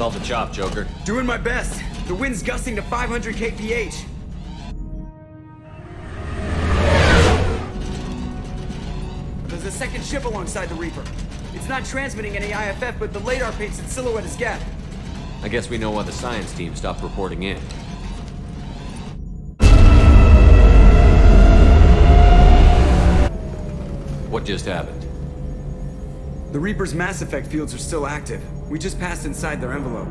Call the chop, Joker. Doing my best. The wind's gusting to 500 kph. There's a second ship alongside the Reaper. It's not transmitting any IFF, but the radar paints its silhouette as Geth. I guess we know why the science team stopped reporting in. What just happened? The Reaper's mass effect fields are still active. We just passed inside their envelope.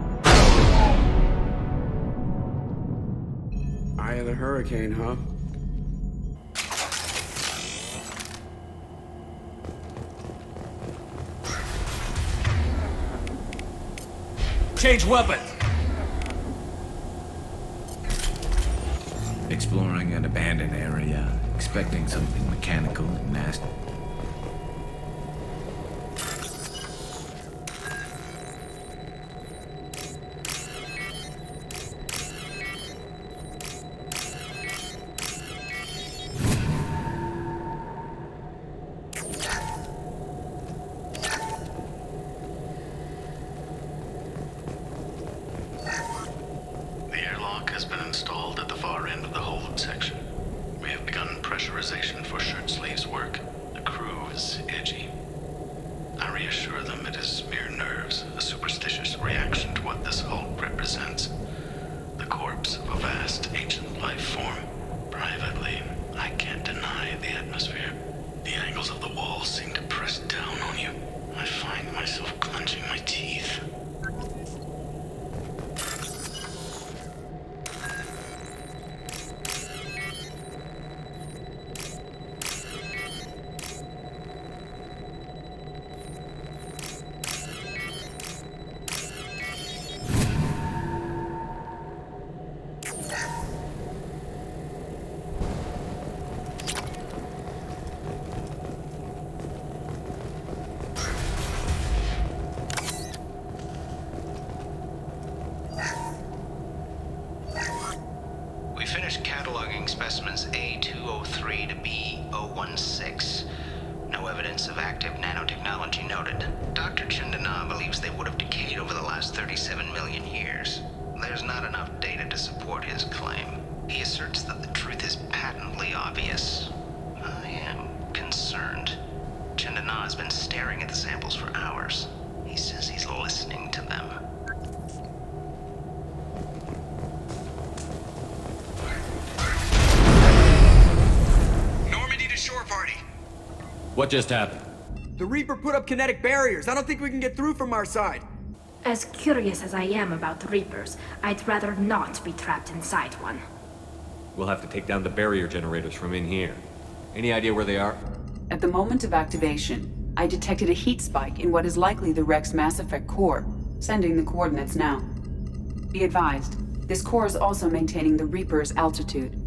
Eye of the hurricane, huh? Change weapons! Exploring an abandoned area, expecting something mechanical and nasty. Has been installed at the far end of the hold section. We have begun pressurization for shirt sleeves work. The crew is edgy. I reassure them it is mere nerves, a superstitious reaction to what this hold represents. The corpse of a vast ancient life form. Privately, I can't deny the atmosphere. The angles of the walls seem to press down on you. I find myself clenching my teeth. We finished cataloging specimens A203 to B016. No evidence of active nanotechnology noted. Dr. Chandana believes they would have decayed over the last 37 million years. There's not enough data to support his claim. He asserts that the truth is patently obvious. I am concerned. Chandana has been staring at the samples for hours. He says he's listening to them. What just happened? The Reaper put up kinetic barriers. I don't think we can get through from our side. As curious as I am about the Reapers, I'd rather not be trapped inside one. We'll have to take down the barrier generators from in here. Any idea where they are? At the moment of activation, I detected a heat spike in what is likely the wreck's Mass Effect core, sending the coordinates now. Be advised, this core is also maintaining the Reaper's altitude.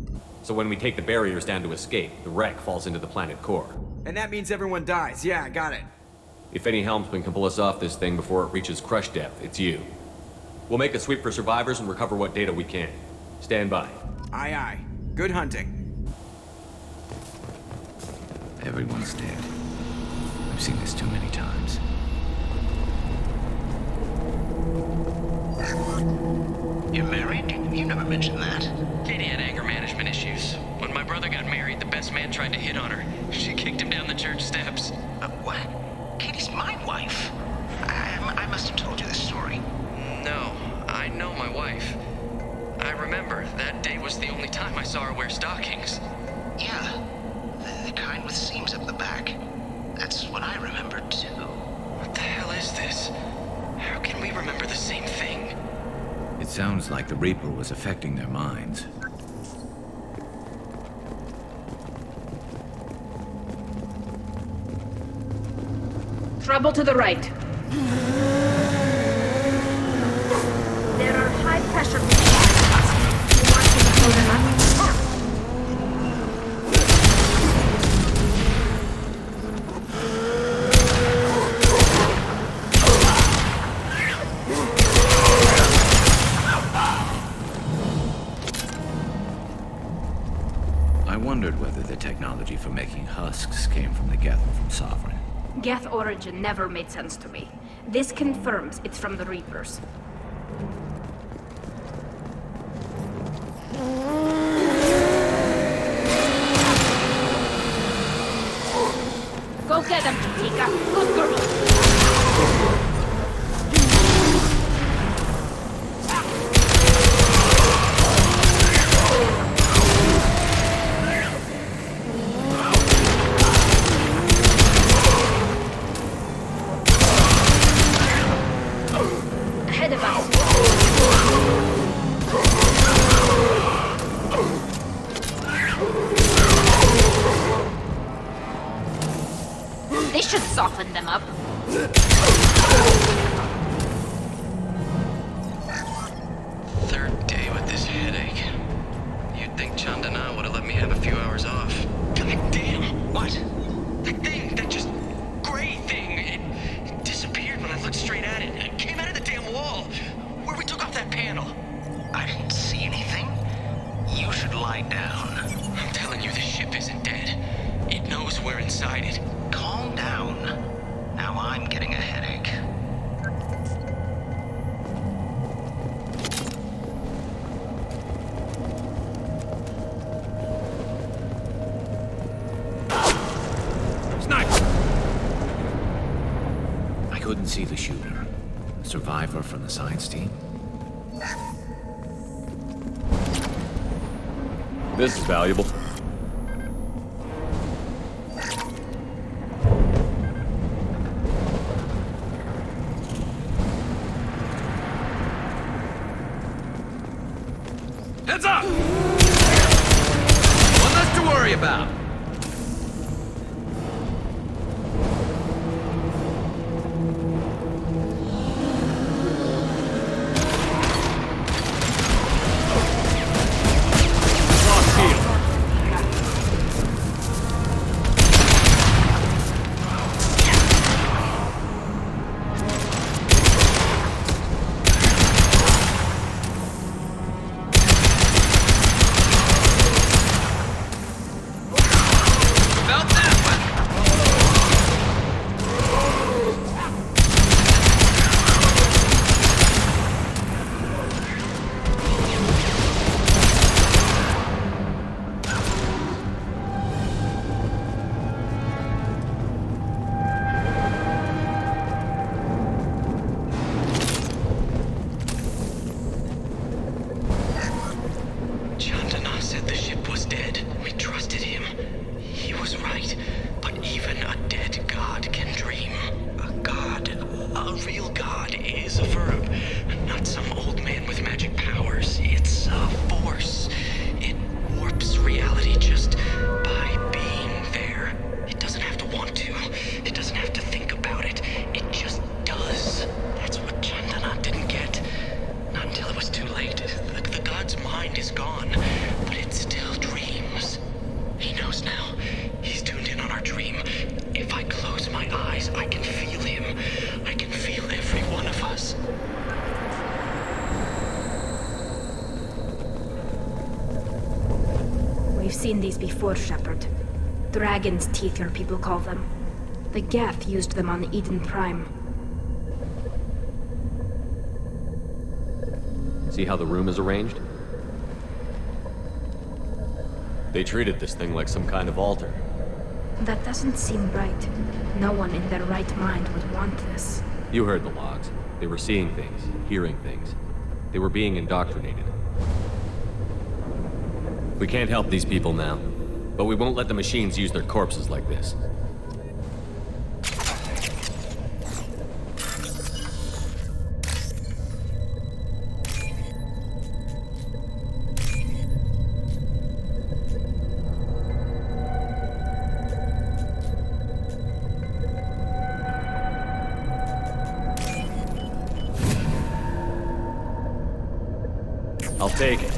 So when we take the barriers down to escape, the wreck falls into the planet core. And that means everyone dies. Yeah, I got it. If any helmsman can pull us off this thing before it reaches crush depth, it's you. We'll make a sweep for survivors and recover what data we can. Stand by. Aye, aye. Good hunting. Everyone's dead. I've seen this too many times. You're married? You never mentioned that. Katie had anger management issues. When my brother got married, the best man tried to hit on her. She kicked him down the church steps. What? Katie's my wife. I must have told you this story. No, I know my wife. I remember that day was the only time I saw her wear stockings. Yeah, the kind with seams up the back. That's what I remember too. What the hell is this? How can we remember the same thing? It sounds like the Reaper was affecting their minds. Trouble to the right. There are high-pressure machines. You want me to pull them up? I wondered whether the technology for making husks came from the Geth or from Sovereign. Geth origin never made sense to me. This confirms it's from the Reapers. panel. I didn't see anything. You should lie down. I'm telling you, the ship isn't dead. It knows we're inside it. Calm down. Now I'm getting a headache. I couldn't see the shooter. A survivor from the science team? This is valuable. Heads up! One less to worry about. We've seen these before, Shepard. Dragon's teeth, your people call them. The Geth used them on Eden Prime. See how the room is arranged? They treated this thing like some kind of altar. That doesn't seem right. No one in their right mind would want this. You heard the logs. They were seeing things, hearing things. They were being indoctrinated. We can't help these people now, but we won't let the machines use their corpses like this. I'll take it.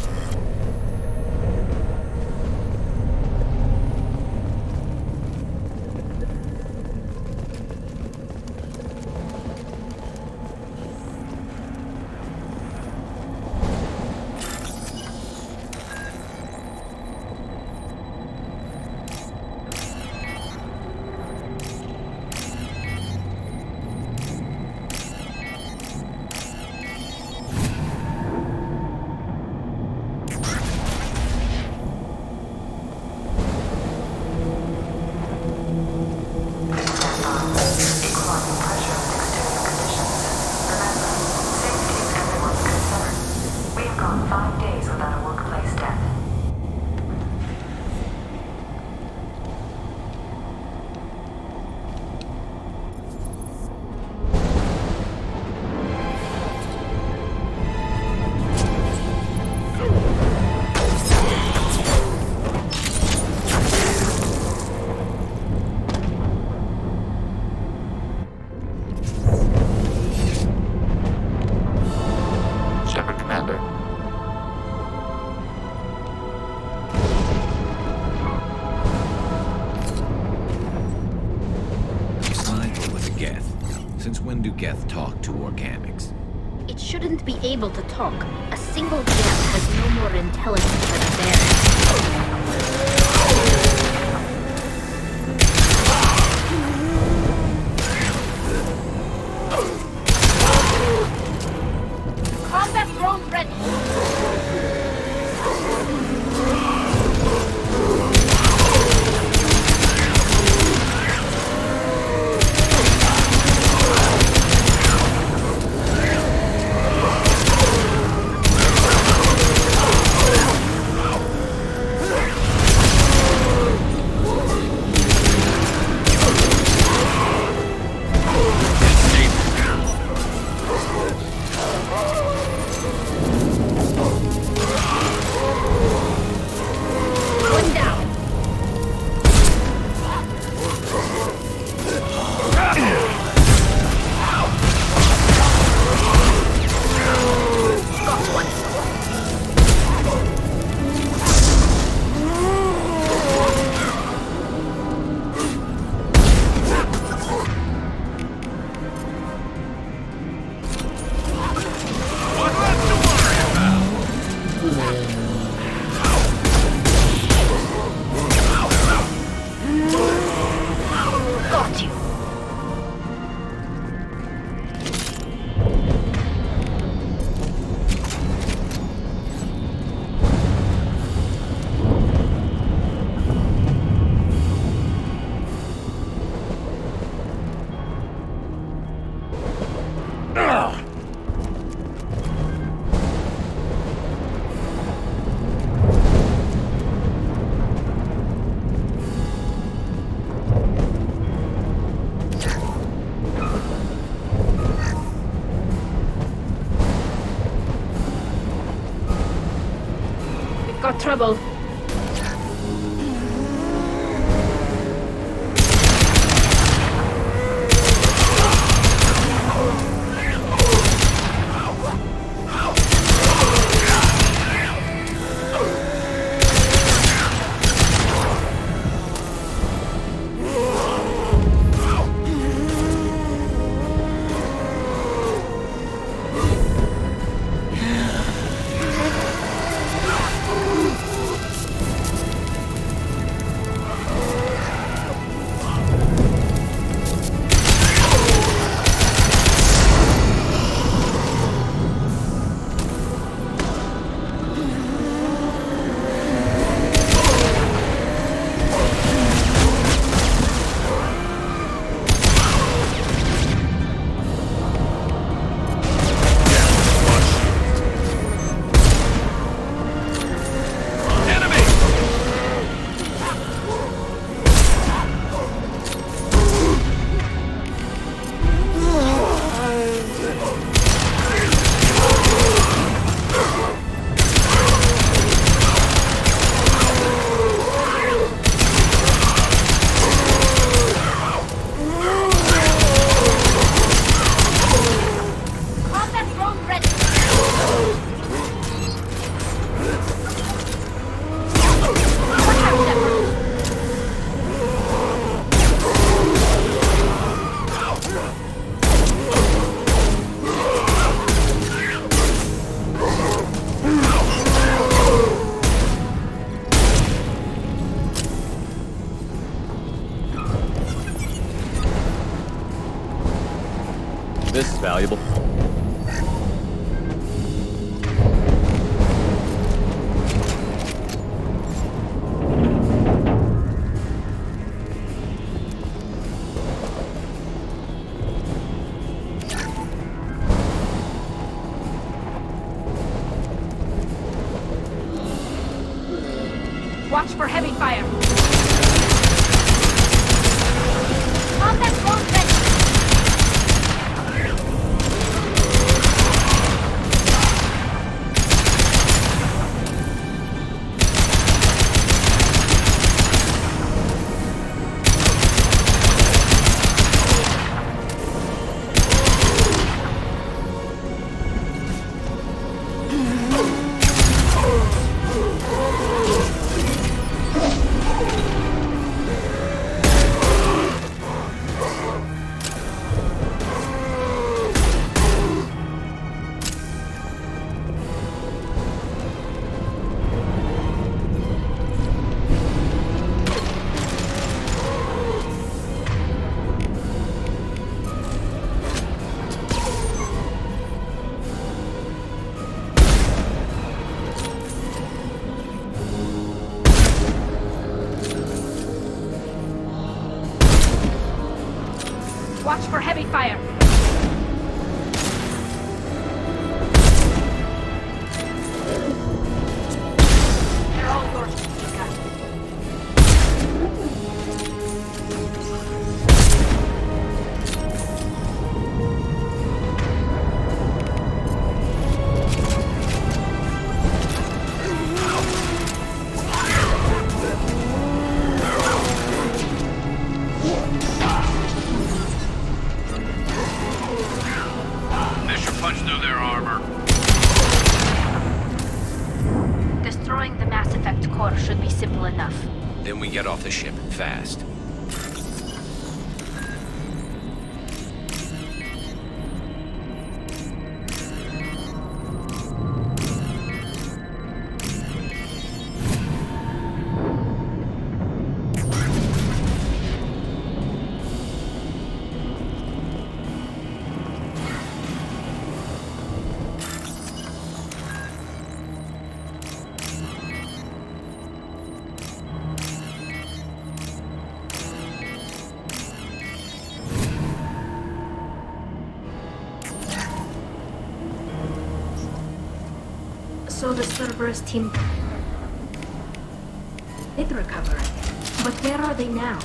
shouldn't be able to talk. A single geth has no more intelligence than a bear. Combat drone ready! One down. Got one. Got you. We've got trouble. Combat drone ready. Watch out, Shepard. This is valuable. Watch for heavy fire. Combat drone ready. fire! They're all yours, Chica. Punch through their armor. Destroying the Mass Effect core should be simple enough. Then we get off the ship fast. So the Cerberus team did recover it. But where are they now?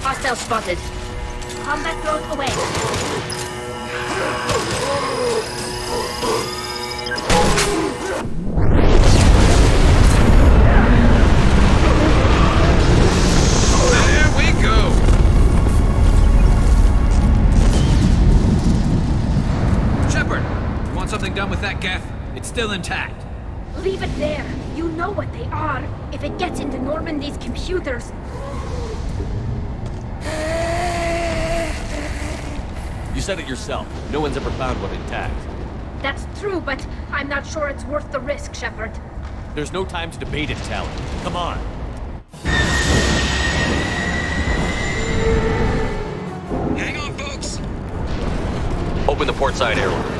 Hostile spotted. Combat drone away. There we go! Shepard, you want something done with that geth? It's still intact. Leave it there. You know what they are. If it gets into Normandy's computers. You said it yourself. No one's ever found one intact. That's true, but I'm not sure it's worth the risk, Shepard. There's no time to debate it, Tali. Come on. Hang on, folks! Open the port side airlock.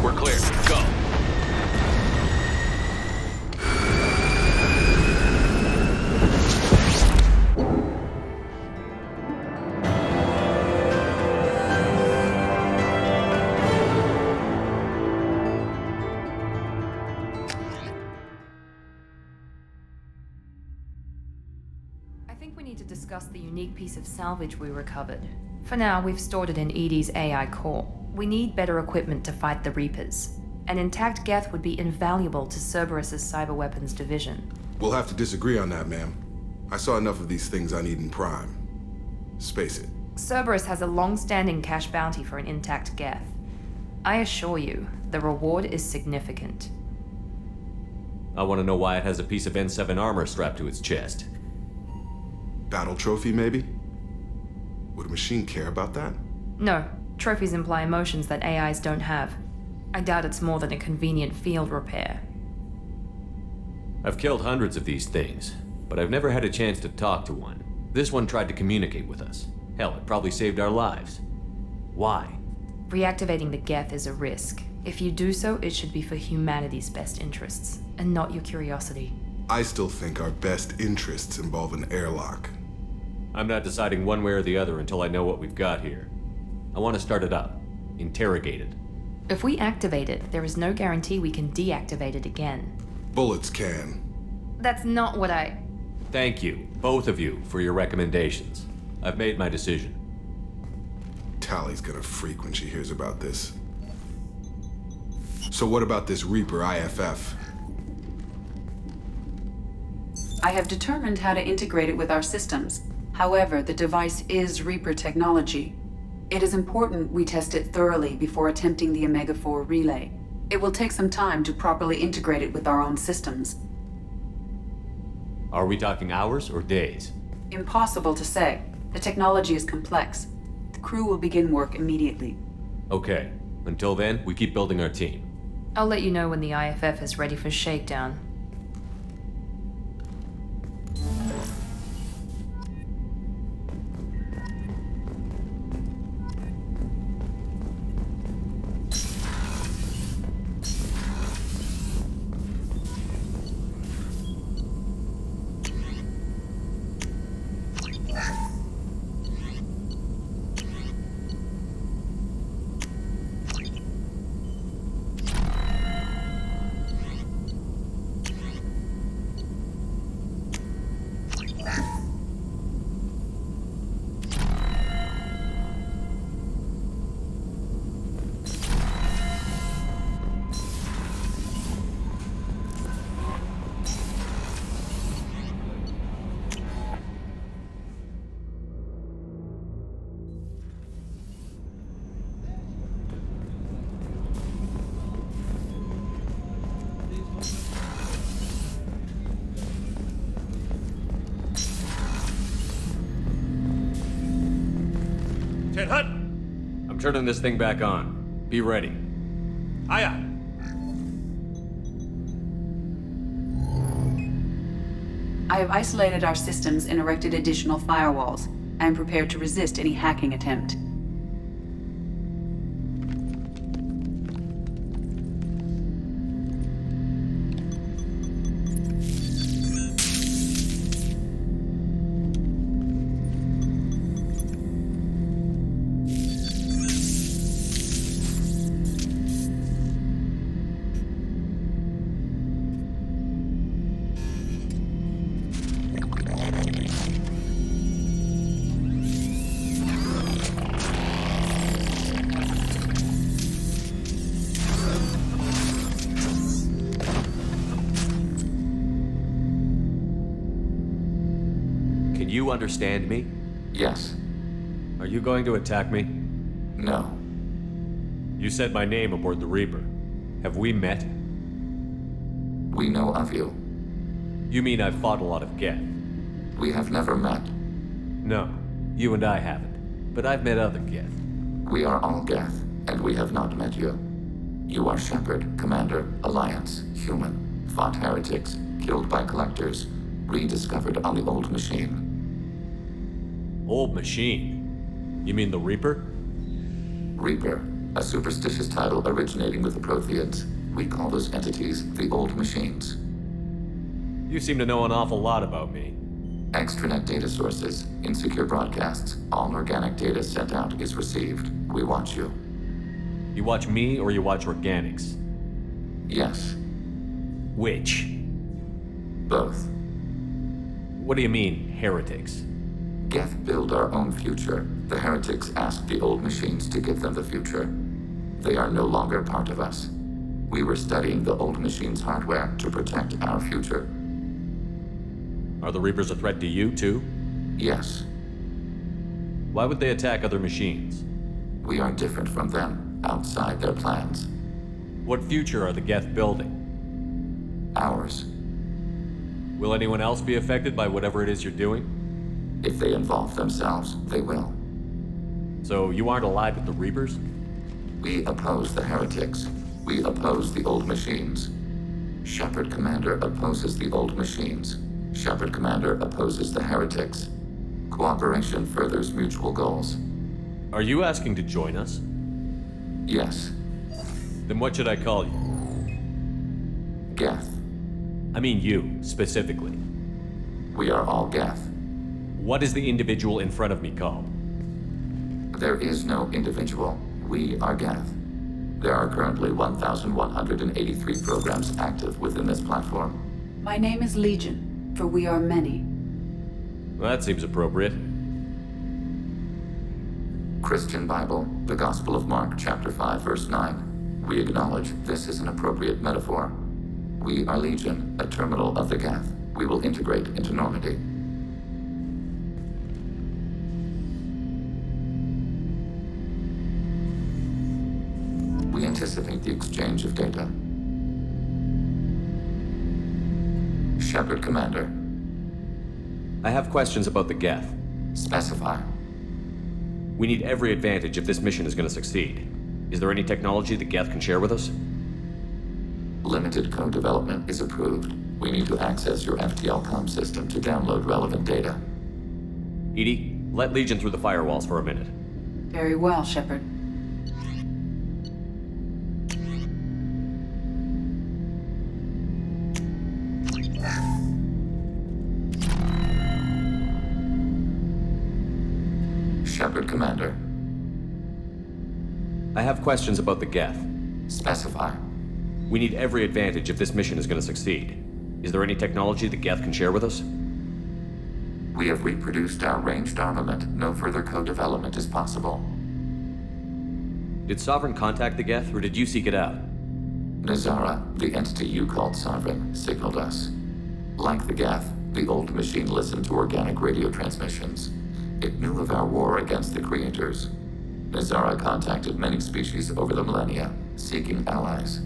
We're clear. Go. I think we need to discuss the unique piece of salvage we recovered. For now, we've stored it in EDI's AI core. We need better equipment to fight the Reapers. An intact geth would be invaluable to Cerberus's cyber weapons division. We'll have to disagree on that, ma'am. I saw enough of these things on Eden Prime. Space it. Cerberus has a long-standing cash bounty for an intact geth. I assure you, the reward is significant. I want to know why it has a piece of N7 armor strapped to its chest. Battle trophy, maybe? Would a machine care about that? No, trophies imply emotions that AIs don't have. I doubt it's more than a convenient field repair. I've killed hundreds of these things, but I've never had a chance to talk to one. This one tried to communicate with us. Hell, it probably saved our lives. Why? Reactivating the geth is a risk. If you do so, it should be for humanity's best interests, and not your curiosity. I still think our best interests involve an airlock. I'm not deciding one way or the other until I know what we've got here. I want to start it up. Interrogate it. If we activate it, there is no guarantee we can deactivate it again. Bullets can. That's not what I... Thank you, both of you, for your recommendations. I've made my decision. Tali's gonna freak when she hears about this. So what about this Reaper IFF? I have determined how to integrate it with our systems. However, the device is Reaper technology. It is important we test it thoroughly before attempting the Omega-4 relay. It will take some time to properly integrate it with our own systems. Are we talking hours or days? Impossible to say. The technology is complex. The crew will begin work immediately. Okay. Until then, we keep building our team. I'll let you know when the IFF is ready for shakedown. Hut! I'm turning this thing back on. Be ready. Aye, aye. I have isolated our systems and erected additional firewalls. I am prepared to resist any hacking attempt. You understand me? Yes. Are you going to attack me? No. You said my name aboard the Reaper. Have we met? We know of you. You mean I've fought a lot of Geth? We have never met. No, you and I haven't. But I've met other Geth. We are all Geth, and we have not met you. You are Shepard, Commander, Alliance, human, fought heretics, killed by collectors, rediscovered on the old machine. Old machine? You mean the Reaper? Reaper, a superstitious title originating with the Protheans. We call those entities the old machines. You seem to know an awful lot about me. Extranet data sources, insecure broadcasts, all organic data sent out is received. We watch you. You watch me or you watch organics? Yes. Which? Both. What do you mean, heretics? Geth build our own future. The heretics asked the old machines to give them the future. They are no longer part of us. We were studying the old machines' hardware to protect our future. Are the Reapers a threat to you, too? Yes. Why would they attack other machines? We are different from them, outside their plans. What future are the Geth building? Ours. Will anyone else be affected by whatever it is you're doing? If they involve themselves, they will. So you aren't allied with the Reapers? We oppose the heretics. We oppose the old machines. Shepard Commander opposes the old machines. Shepard Commander opposes the heretics. Cooperation furthers mutual goals. Are you asking to join us? Yes. Then what should I call you? Geth. I mean you, specifically. We are all Geth. What is the individual in front of me called? There is no individual. We are Geth. There are currently 1,183 programs active within this platform. My name is Legion, for we are many. Well, that seems appropriate. Christian Bible, the Gospel of Mark, chapter 5, verse 9. We acknowledge this is an appropriate metaphor. We are Legion, a terminal of the Geth. We will integrate into Normandy. the exchange of data. Shepard, Commander. I have questions about the Geth. Specify. We need every advantage if this mission is going to succeed. Is there any technology the Geth can share with us? Limited code development is approved. We need to access your FTL comm system to download relevant data. Edie, let Legion through the firewalls for a minute. Very well, Shepard. Shepard, Commander. I have questions about the Geth. Specify. We need every advantage if this mission is going to succeed. Is there any technology the Geth can share with us? We have reproduced our ranged armament. No further co-development is possible. Did Sovereign contact the Geth, or did you seek it out? Nazara, the entity you called Sovereign, signaled us. Like the Geth, the old machine listened to organic radio transmissions. It knew of our war against the creators. Nazara contacted many species over the millennia, seeking allies.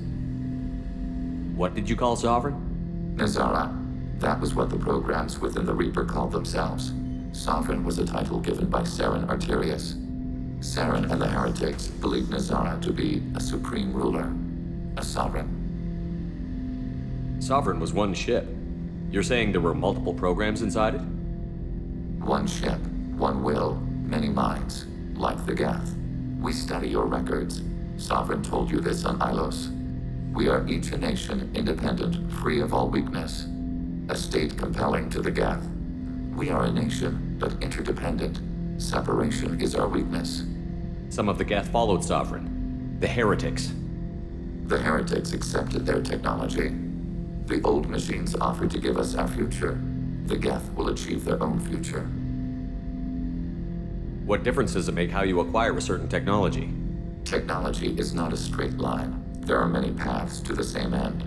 What did you call Sovereign? Nazara. That was what the programs within the Reaper called themselves. Sovereign was a title given by Saren Arterius. Saren and the heretics believed Nazara to be a supreme ruler, a sovereign. Sovereign was one ship. You're saying there were multiple programs inside it? One ship, one will, many minds, like the Geth. We study your records. Sovereign told you this on Ilos. We are each a nation, independent, free of all weakness. A state compelling to the Geth. We are a nation, but interdependent. Separation is our weakness. Some of the Geth followed Sovereign. The heretics. The heretics accepted their technology. The old machines offered to give us our future. The Geth will achieve their own future. What difference does it make how you acquire a certain technology? Technology is not a straight line. There are many paths to the same end.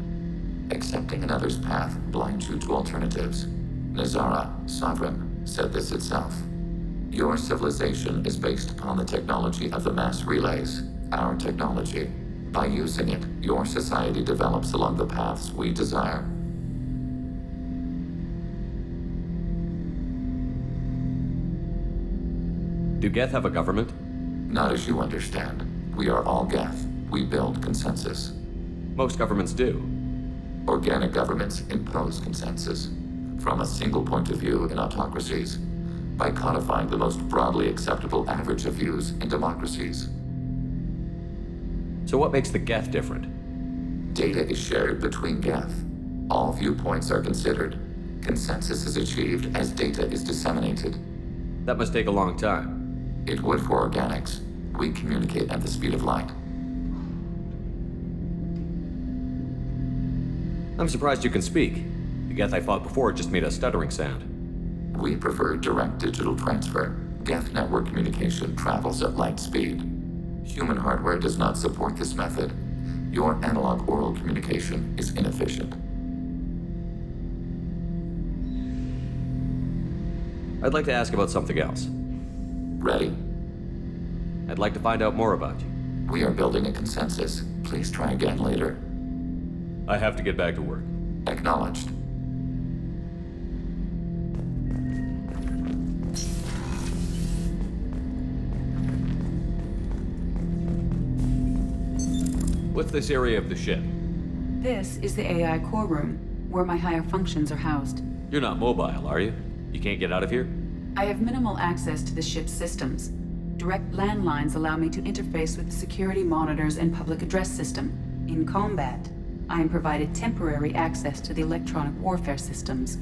Accepting another's path blinds you to alternatives. Nazara, Sovereign, said this itself. Your civilization is based upon the technology of the mass relays, our technology. By using it, your society develops along the paths we desire. Do Geth have a government? Not as you understand. We are all Geth. We build consensus. Most governments do. Organic governments impose consensus. From a single point of view in autocracies, by codifying the most broadly acceptable average of views in democracies. So what makes the Geth different? Data is shared between Geth. All viewpoints are considered. Consensus is achieved as data is disseminated. That must take a long time. It would for organics. We communicate at the speed of light. I'm surprised you can speak. The Geth I fought before just made a stuttering sound. We prefer direct digital transfer. Geth network communication travels at light speed. Human hardware does not support this method. Your analog oral communication is inefficient. I'd like to ask about something else. Ready? I'd like to find out more about you. We are building a consensus. Please try again later. I have to get back to work. Acknowledged. What's this area of the ship? This is the AI core room, where my higher functions are housed. You're not mobile, are you? You can't get out of here? I have minimal access to the ship's systems. Direct landlines allow me to interface with the security monitors and public address system. In combat, I am provided temporary access to the electronic warfare systems.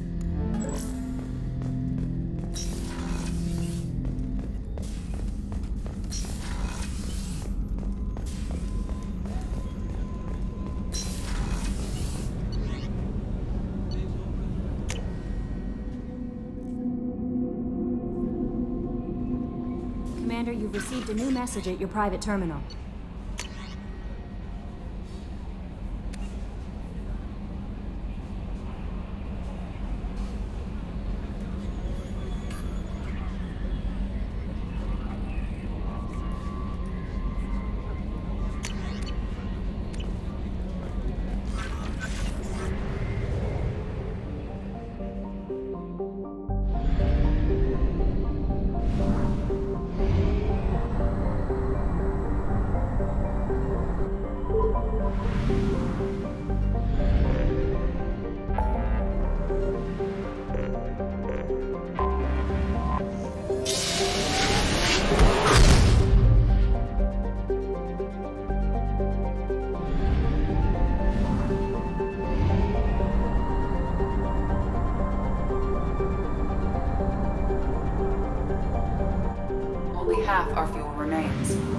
Commander, you've received a new message at your private terminal. remains.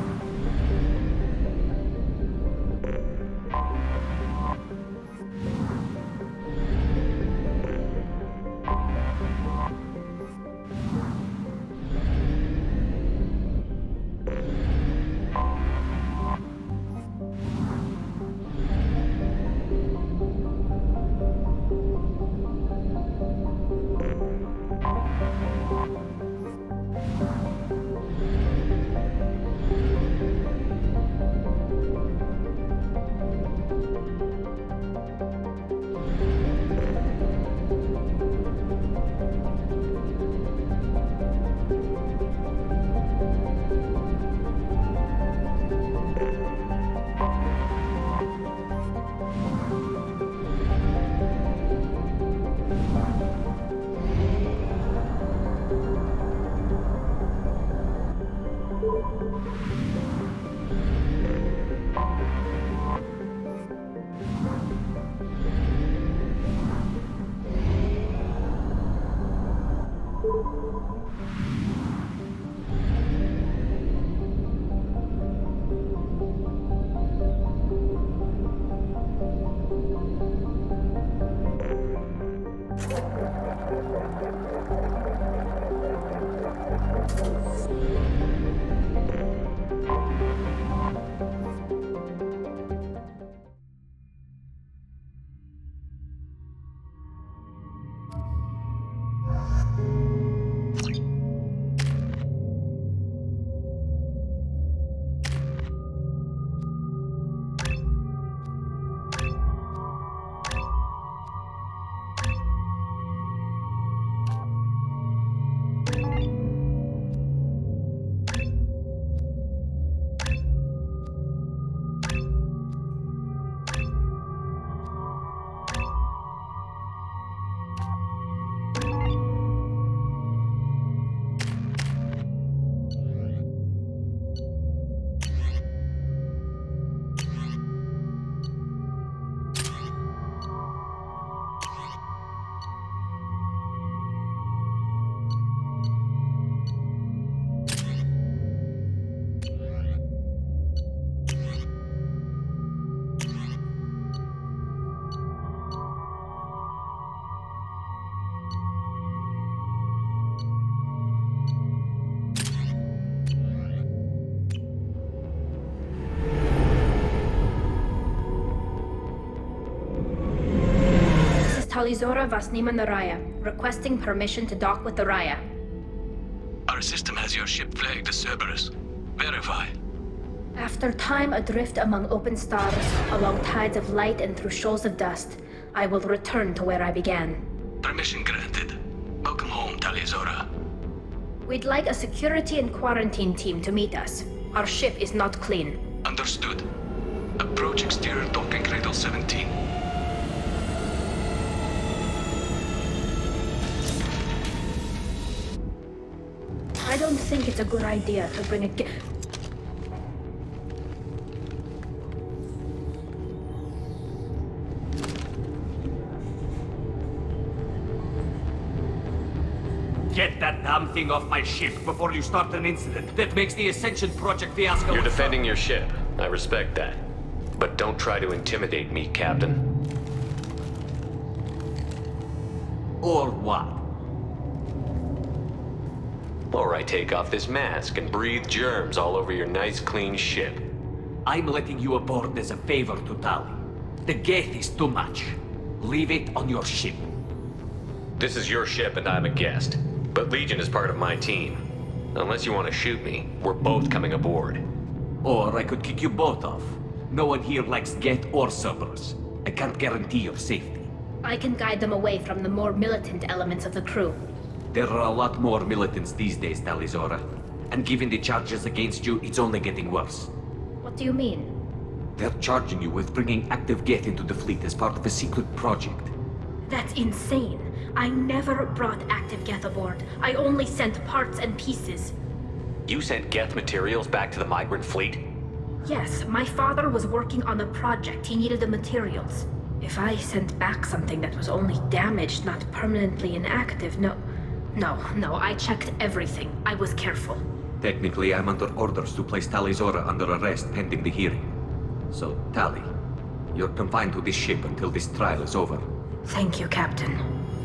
Tali Vasnima Naraya, requesting permission to dock with the Raya. Our system has your ship flagged as Cerberus. Verify. After time adrift among open stars, along tides of light and through shoals of dust, I will return to where I began. Permission granted. Welcome home, Tali. We'd like a security and quarantine team to meet us. Our ship is not clean. Understood. Approach exterior docking cradle 17. I don't think it's a good idea to bring a Get that damn thing off my ship before you start an incident that makes the Ascension Project fiasco. You're defending your ship. I respect that. But don't try to intimidate me, Captain. Or what? Or I take off this mask and breathe germs all over your nice, clean ship. I'm letting you aboard as a favor to Tali. The gate is too much. Leave it on your ship. This is your ship and I'm a guest. But Legion is part of my team. Unless you want to shoot me, we're both coming aboard. Or I could kick you both off. No one here likes Geth or Cerberus. I can't guarantee your safety. I can guide them away from the more militant elements of the crew. There are a lot more militants these days, Tali. And given the charges against you, it's only getting worse. What do you mean? They're charging you with bringing active Geth into the fleet as part of a secret project. That's insane. I never brought active Geth aboard. I only sent parts and pieces. You sent Geth materials back to the migrant fleet? Yes, my father was working on a project. He needed the materials. If I sent back something that was only damaged, not permanently inactive, No, I checked everything. I was careful. Technically, I'm under orders to place Tali Zora under arrest pending the hearing. So, Tali, you're confined to this ship until this trial is over. Thank you, Captain.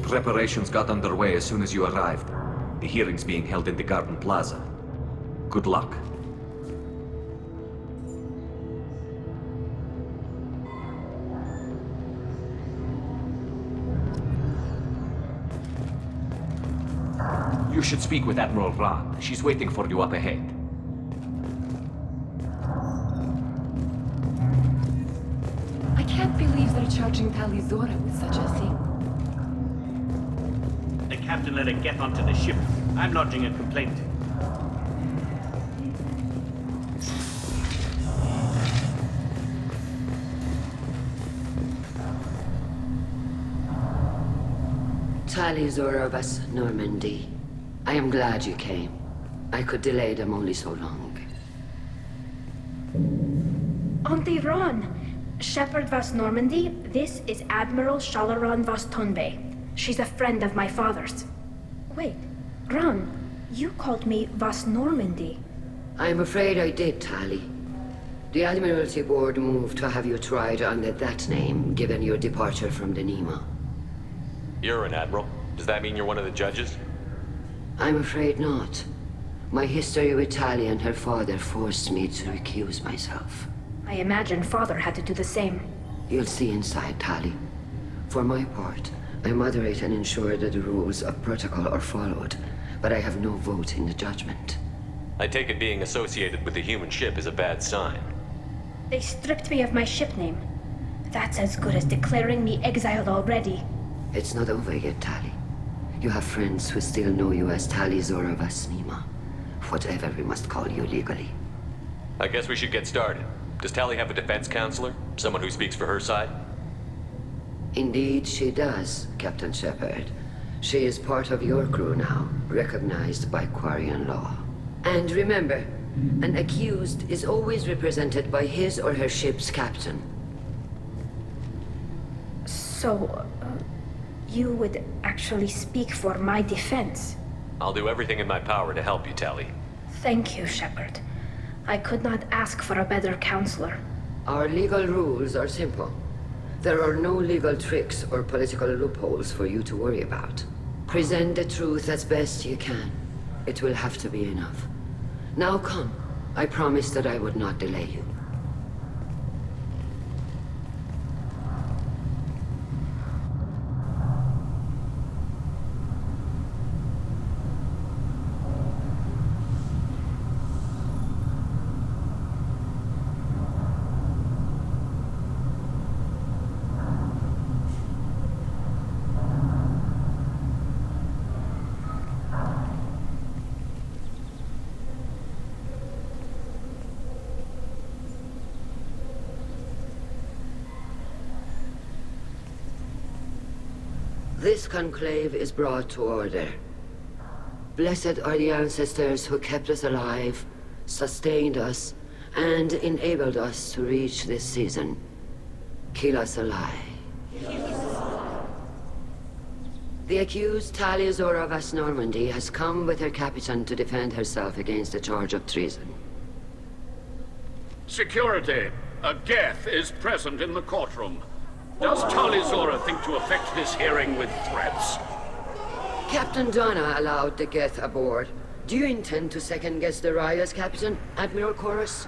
Preparations got underway as soon as you arrived. The hearing's being held in the Garden Plaza. Good luck. You should speak with Admiral Ron. She's waiting for you up ahead. I can't believe they're charging Tali Zora with such a thing. The captain let her get onto the ship. I'm lodging a complaint. Tali Zora of us, Normandy. I am glad you came. I could delay them only so long. Auntie Ron! Shepherd Vas Normandy, this is Admiral Shalaron Vas Tonbe. She's a friend of my father's. Wait, Ron, you called me Vas Normandy. I'm afraid I did, Tali. The Admiralty Board moved to have you tried under that name, given your departure from the Nima. You're an admiral. Does that mean you're one of the judges? I'm afraid not. My history with Tali and her father forced me to recuse myself. I imagine father had to do the same. You'll see inside, Tali. For my part, I moderate and ensure that the rules of protocol are followed, but I have no vote in the judgment. I take it being associated with the human ship is a bad sign. They stripped me of my ship name. That's as good as declaring me exiled already. It's not over yet, Tali. You have friends who still know you as Tali Zora Vas Nima. Whatever we must call you legally. I guess we should get started. Does Tali have a defense counselor? Someone who speaks for her side? Indeed, she does, Captain Shepard. She is part of your crew now, recognized by Quarian law. And remember, an accused is always represented by his or her ship's captain. So, you would actually speak for my defense? I'll do everything in my power to help you, Tali. Thank you, Shepard. I could not ask for a better counselor. Our legal rules are simple. There are no legal tricks or political loopholes for you to worry about. Present the truth as best you can. It will have to be enough. Now come. I promised that I would not delay you. This conclave is brought to order. Blessed are the ancestors who kept us alive, sustained us, and enabled us to reach this season. Keep us alive. The accused Tali Zora Vas Normandy has come with her captain to defend herself against a charge of treason. Security! A Geth is present in the courtroom. Does Tali Zora think to affect this hearing with threats? Captain Donna allowed the Geth aboard. Do you intend to second-guess the Raya's captain, Admiral Chorus?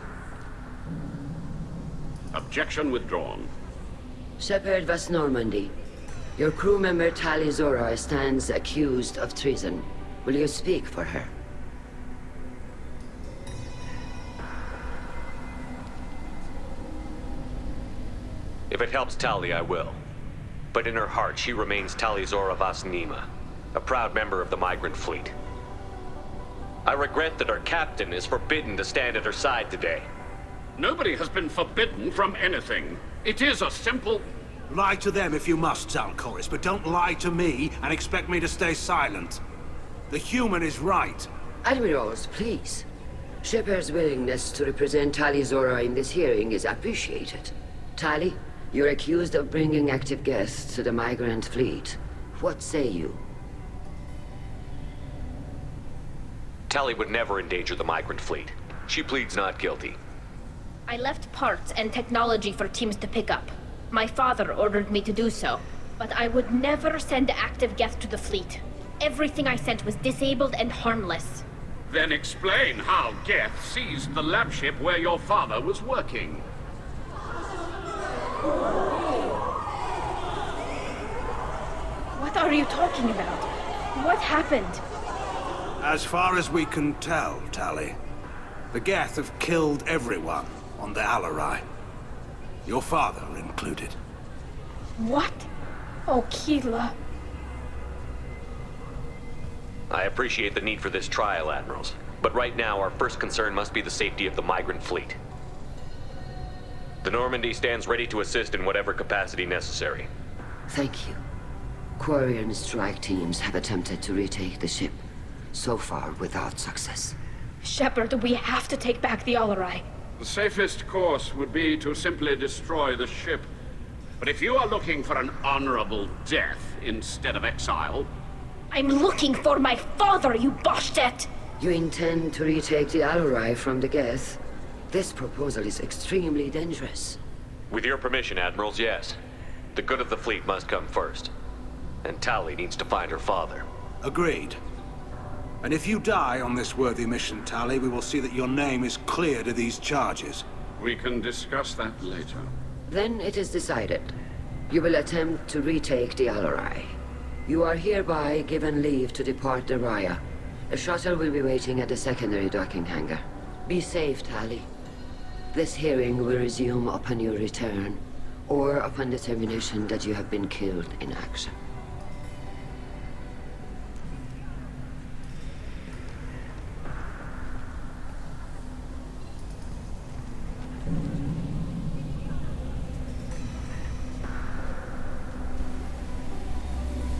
Objection withdrawn. Shepard Vas Normandy, your crew member Tali Zora stands accused of treason. Will you speak for her? If it helps Tali, I will. But in her heart, she remains Tali Zora Vas Nima, a proud member of the migrant fleet. I regret that her captain is forbidden to stand at her side today. Nobody has been forbidden from anything. It is a simple... Lie to them if you must, Zalcoris, but don't lie to me and expect me to stay silent. The human is right. Admirals, please. Shepard's willingness to represent Tali Zora in this hearing is appreciated. Tali, you're accused of bringing active guests to the migrant fleet. What say you? Tali would never endanger the migrant fleet. She pleads not guilty. I left parts and technology for teams to pick up. My father ordered me to do so, but I would never send active Geth to the fleet. Everything I sent was disabled and harmless. Then explain how Geth seized the lab ship where your father was working. What are you talking about? What happened? As far as we can tell, Tali, the Geth have killed everyone on the Alarai. Your father included. What? Oh, Keela. I appreciate the need for this trial, Admirals. But right now, our first concern must be the safety of the migrant fleet. The Normandy stands ready to assist in whatever capacity necessary. Thank you. Quarry and strike teams have attempted to retake the ship, so far without success. Shepard, we have to take back the Alarai. The safest course would be to simply destroy the ship. But if you are looking for an honorable death instead of exile... I'm looking for my father, you bastet! You intend to retake the Alarai from the Geth? This proposal is extremely dangerous. With your permission, Admirals, yes. The good of the fleet must come first. And Tali needs to find her father. Agreed. And if you die on this worthy mission, Tali, we will see that your name is cleared of these charges. We can discuss that later. Then it is decided. You will attempt to retake the Alarai. You are hereby given leave to depart the Raya. A shuttle will be waiting at the secondary docking hangar. Be safe, Tali. This hearing will resume upon your return, or upon determination that you have been killed in action.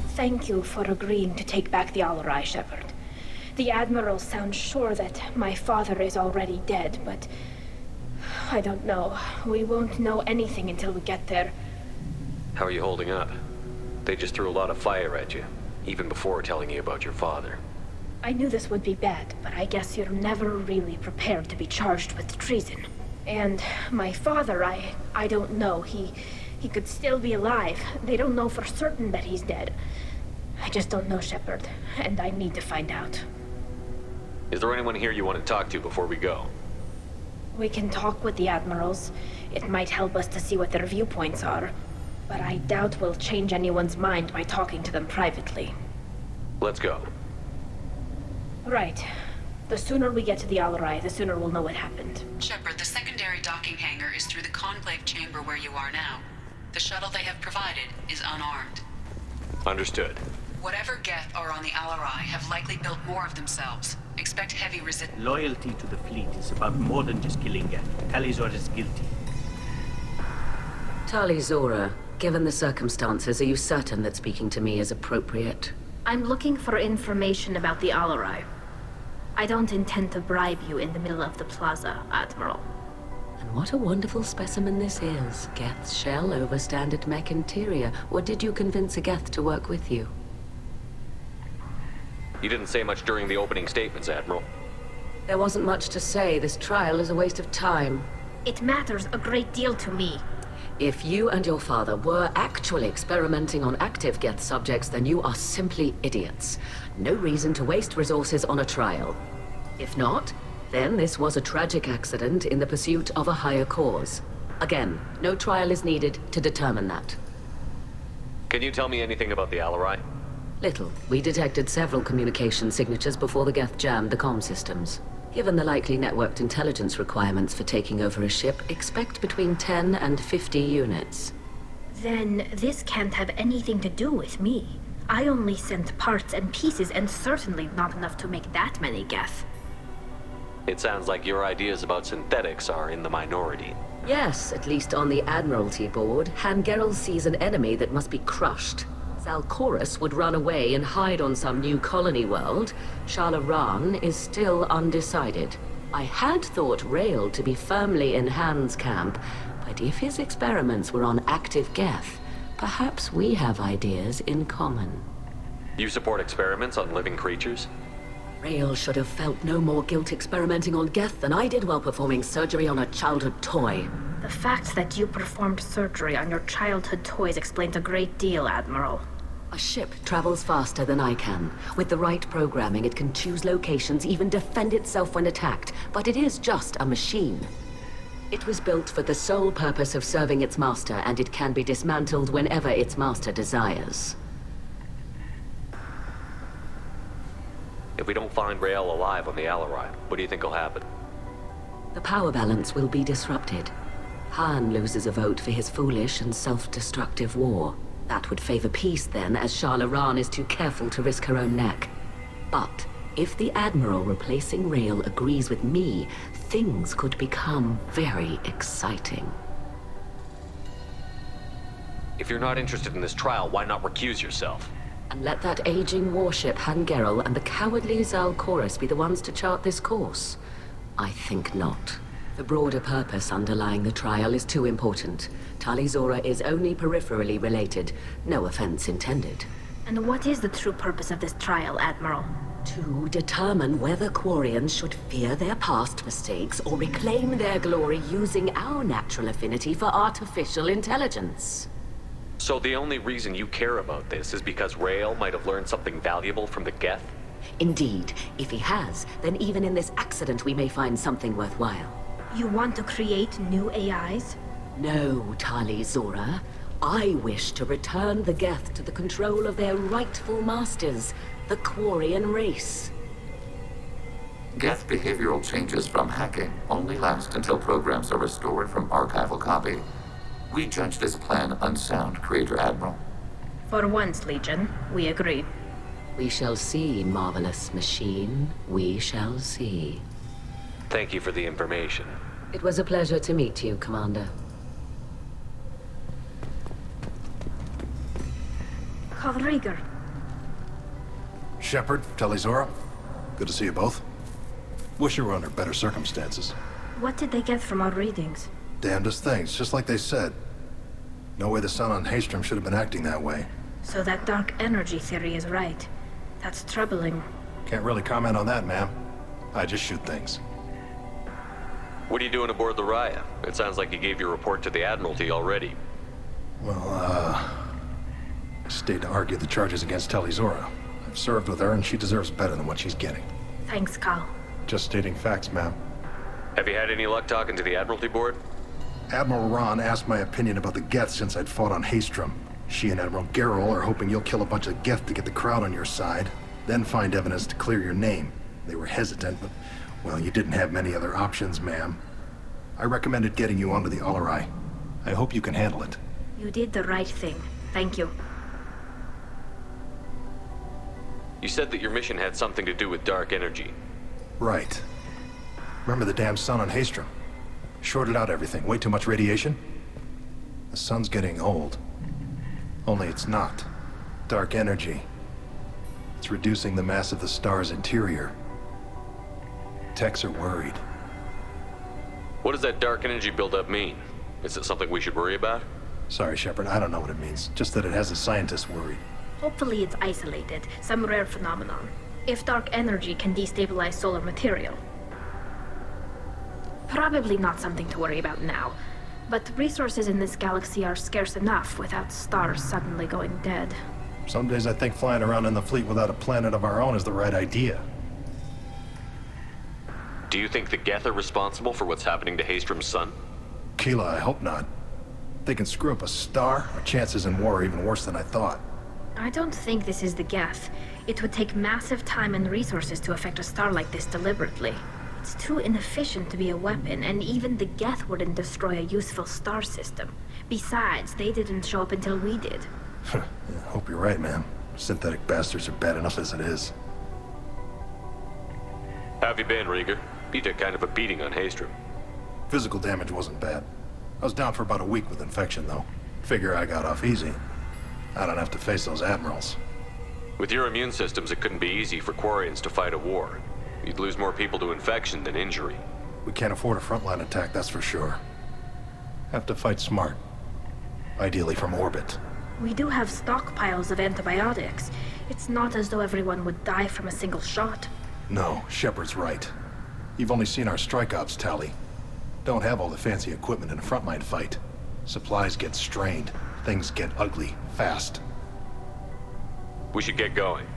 Thank you for agreeing to take back the Alarai, Shepard. The Admiral sounds sure that my father is already dead, but... I don't know. We won't know anything until we get there. How are you holding up? They just threw a lot of fire at you, even before telling you about your father. I knew this would be bad, but I guess you're never really prepared to be charged with treason. And my father, I don't know. He could still be alive. They don't know for certain that he's dead. I just don't know, Shepard, and I need to find out. Is there anyone here you want to talk to before we go? We can talk with the Admirals. It might help us to see what their viewpoints are. But I doubt we'll change anyone's mind by talking to them privately. Let's go. Right. The sooner we get to the Alarai, the sooner we'll know what happened. Shepard, the secondary docking hangar is through the conclave chamber where you are now. The shuttle they have provided is unarmed. Understood. Whatever Geth are on the Alarai have likely built more of themselves. Expect heavy resistance. Loyalty to the fleet is about more than just killing Geth. Tali Zora is guilty. Tali Zora, given the circumstances, are you certain that speaking to me is appropriate? I'm looking for information about the Alarai. I don't intend to bribe you in the middle of the plaza, Admiral. And what a wonderful specimen this is. Geth's shell over standard mech interior. Or did you convince a Geth to work with you? You didn't say much during the opening statements, Admiral. There wasn't much to say. This trial is a waste of time. It matters a great deal to me. If you and your father were actually experimenting on active Geth subjects, then you are simply idiots. No reason to waste resources on a trial. If not, then this was a tragic accident in the pursuit of a higher cause. Again, no trial is needed to determine that. Can you tell me anything about the Alarai? Little. We detected several communication signatures before the Geth jammed the comm systems. Given the likely networked intelligence requirements for taking over a ship, expect between 10 and 50 units. Then this can't have anything to do with me. I only sent parts and pieces, and certainly not enough to make that many Geth. It sounds like your ideas about synthetics are in the minority. Yes, at least on the Admiralty board, Hangerel sees an enemy that must be crushed. Zalcorus would run away and hide on some new colony world. Shalaran is still undecided. I had thought Rail to be firmly in Han's camp, but if his experiments were on active Geth, perhaps we have ideas in common. You support experiments on living creatures? Rael should have felt no more guilt experimenting on Geth than I did while performing surgery on a childhood toy. The fact that you performed surgery on your childhood toys explains a great deal, Admiral. A ship travels faster than I can. With the right programming, it can choose locations, even defend itself when attacked. But it is just a machine. It was built for the sole purpose of serving its master, and it can be dismantled whenever its master desires. If we don't find Rael alive on the Alarai, what do you think will happen? The power balance will be disrupted. Han loses a vote for his foolish and self-destructive war. That would favor peace then, as Shala Ran is too careful to risk her own neck. But if the Admiral replacing Rael agrees with me, things could become very exciting. If you're not interested in this trial, why not recuse yourself? And let that aging warship Han Gerel and the cowardly Zal Chorus be the ones to chart this course? I think not. The broader purpose underlying the trial is too important. Tali Zora is only peripherally related. No offense intended. And what is the true purpose of this trial, Admiral? To determine whether Quarians should fear their past mistakes or reclaim their glory using our natural affinity for artificial intelligence. So the only reason you care about this is because Rael might have learned something valuable from the Geth? Indeed. If he has, then even in this accident we may find something worthwhile. You want to create new AIs? No, Tali Zora. I wish to return the Geth to the control of their rightful masters, the Quarian race. Geth behavioral changes from hacking only last until programs are restored from archival copy. We judge this plan unsound, Creator Admiral. For once, Legion, we agree. We shall see, marvelous machine. We shall see. Thank you for the information. It was a pleasure to meet you, Commander. Call Rieger. Shepard, Tali Zora. Good to see you both. Wish you were under better circumstances. What did they get from our readings? Damnedest things, just like they said. No way the sun on Haystrom should have been acting that way. So that dark energy theory is right. That's troubling. Can't really comment on that, ma'am. I just shoot things. What are you doing aboard the Raya? It sounds like you gave your report to the Admiralty already. Well, I stayed to argue the charges against Tali Zora. I've served with her, and she deserves better than what she's getting. Thanks, Cal. Just stating facts, ma'am. Have you had any luck talking to the Admiralty board? Admiral Ron asked my opinion about the Geth since I'd fought on Haystrom. She and Admiral Gerol are hoping you'll kill a bunch of Geth to get the crowd on your side, then find evidence to clear your name. They were hesitant, but, well, you didn't have many other options, ma'am. I recommended getting you onto the Alarai. I hope you can handle it. You did the right thing. Thank you. You said that your mission had something to do with dark energy. Right. Remember the damn sun on Haystrom? Shorted out everything. Way too much radiation? The sun's getting old. Only it's not. Dark energy. It's reducing the mass of the star's interior. Techs are worried. What does that dark energy buildup mean? Is it something we should worry about? Sorry, Shepard, I don't know what it means. Just that it has the scientists worried. Hopefully it's isolated, some rare phenomenon. If dark energy can destabilize solar material. Probably not something to worry about now. But resources in this galaxy are scarce enough without stars suddenly going dead. Some days I think flying around in the fleet without a planet of our own is the right idea. Do you think the Geth are responsible for what's happening to Haystrom's sun? Keela, I hope not. They can screw up a star. Our chances in war are even worse than I thought. I don't think this is the Geth. It would take massive time and resources to affect a star like this deliberately. It's too inefficient to be a weapon, and even the Geth wouldn't destroy a useful star system. Besides, they didn't show up until we did. Yeah, hope you're right, man. Synthetic bastards are bad enough as it is. How have you been, Rieger? You took kind of a beating on Haystrom. Physical damage wasn't bad. I was down for about a week with infection, though. Figure I got off easy. I don't have to face those admirals. With your immune systems, it couldn't be easy for Quarians to fight a war. You'd lose more people to infection than injury. We can't afford a frontline attack, that's for sure. Have to fight smart. Ideally from orbit. We do have stockpiles of antibiotics. It's not as though everyone would die from a single shot. No, Shepard's right. You've only seen our strike ops, Tali. Don't have all the fancy equipment in a frontline fight. Supplies get strained. Things get ugly, fast. We should get going.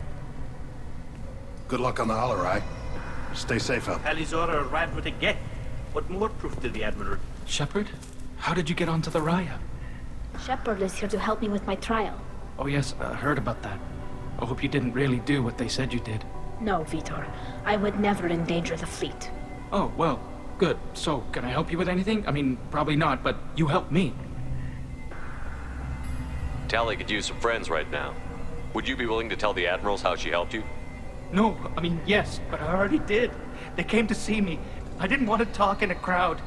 Good luck on the Alarai. Stay safe out there. Tali Zora arrived with a Geth. What more proof did the Admiral? Shepard? How did you get onto the Raya? Shepard is here to help me with my trial. Oh yes, I heard about that. I hope you didn't really do what they said you did. No, Vitor. I would never endanger the fleet. Oh, well, good. So, can I help you with anything? I mean, probably not, but you helped me. Tali could use some friends right now. Would you be willing to tell the Admirals how she helped you? No, I mean, yes, but I already did. They came to see me. I didn't want to talk in a crowd.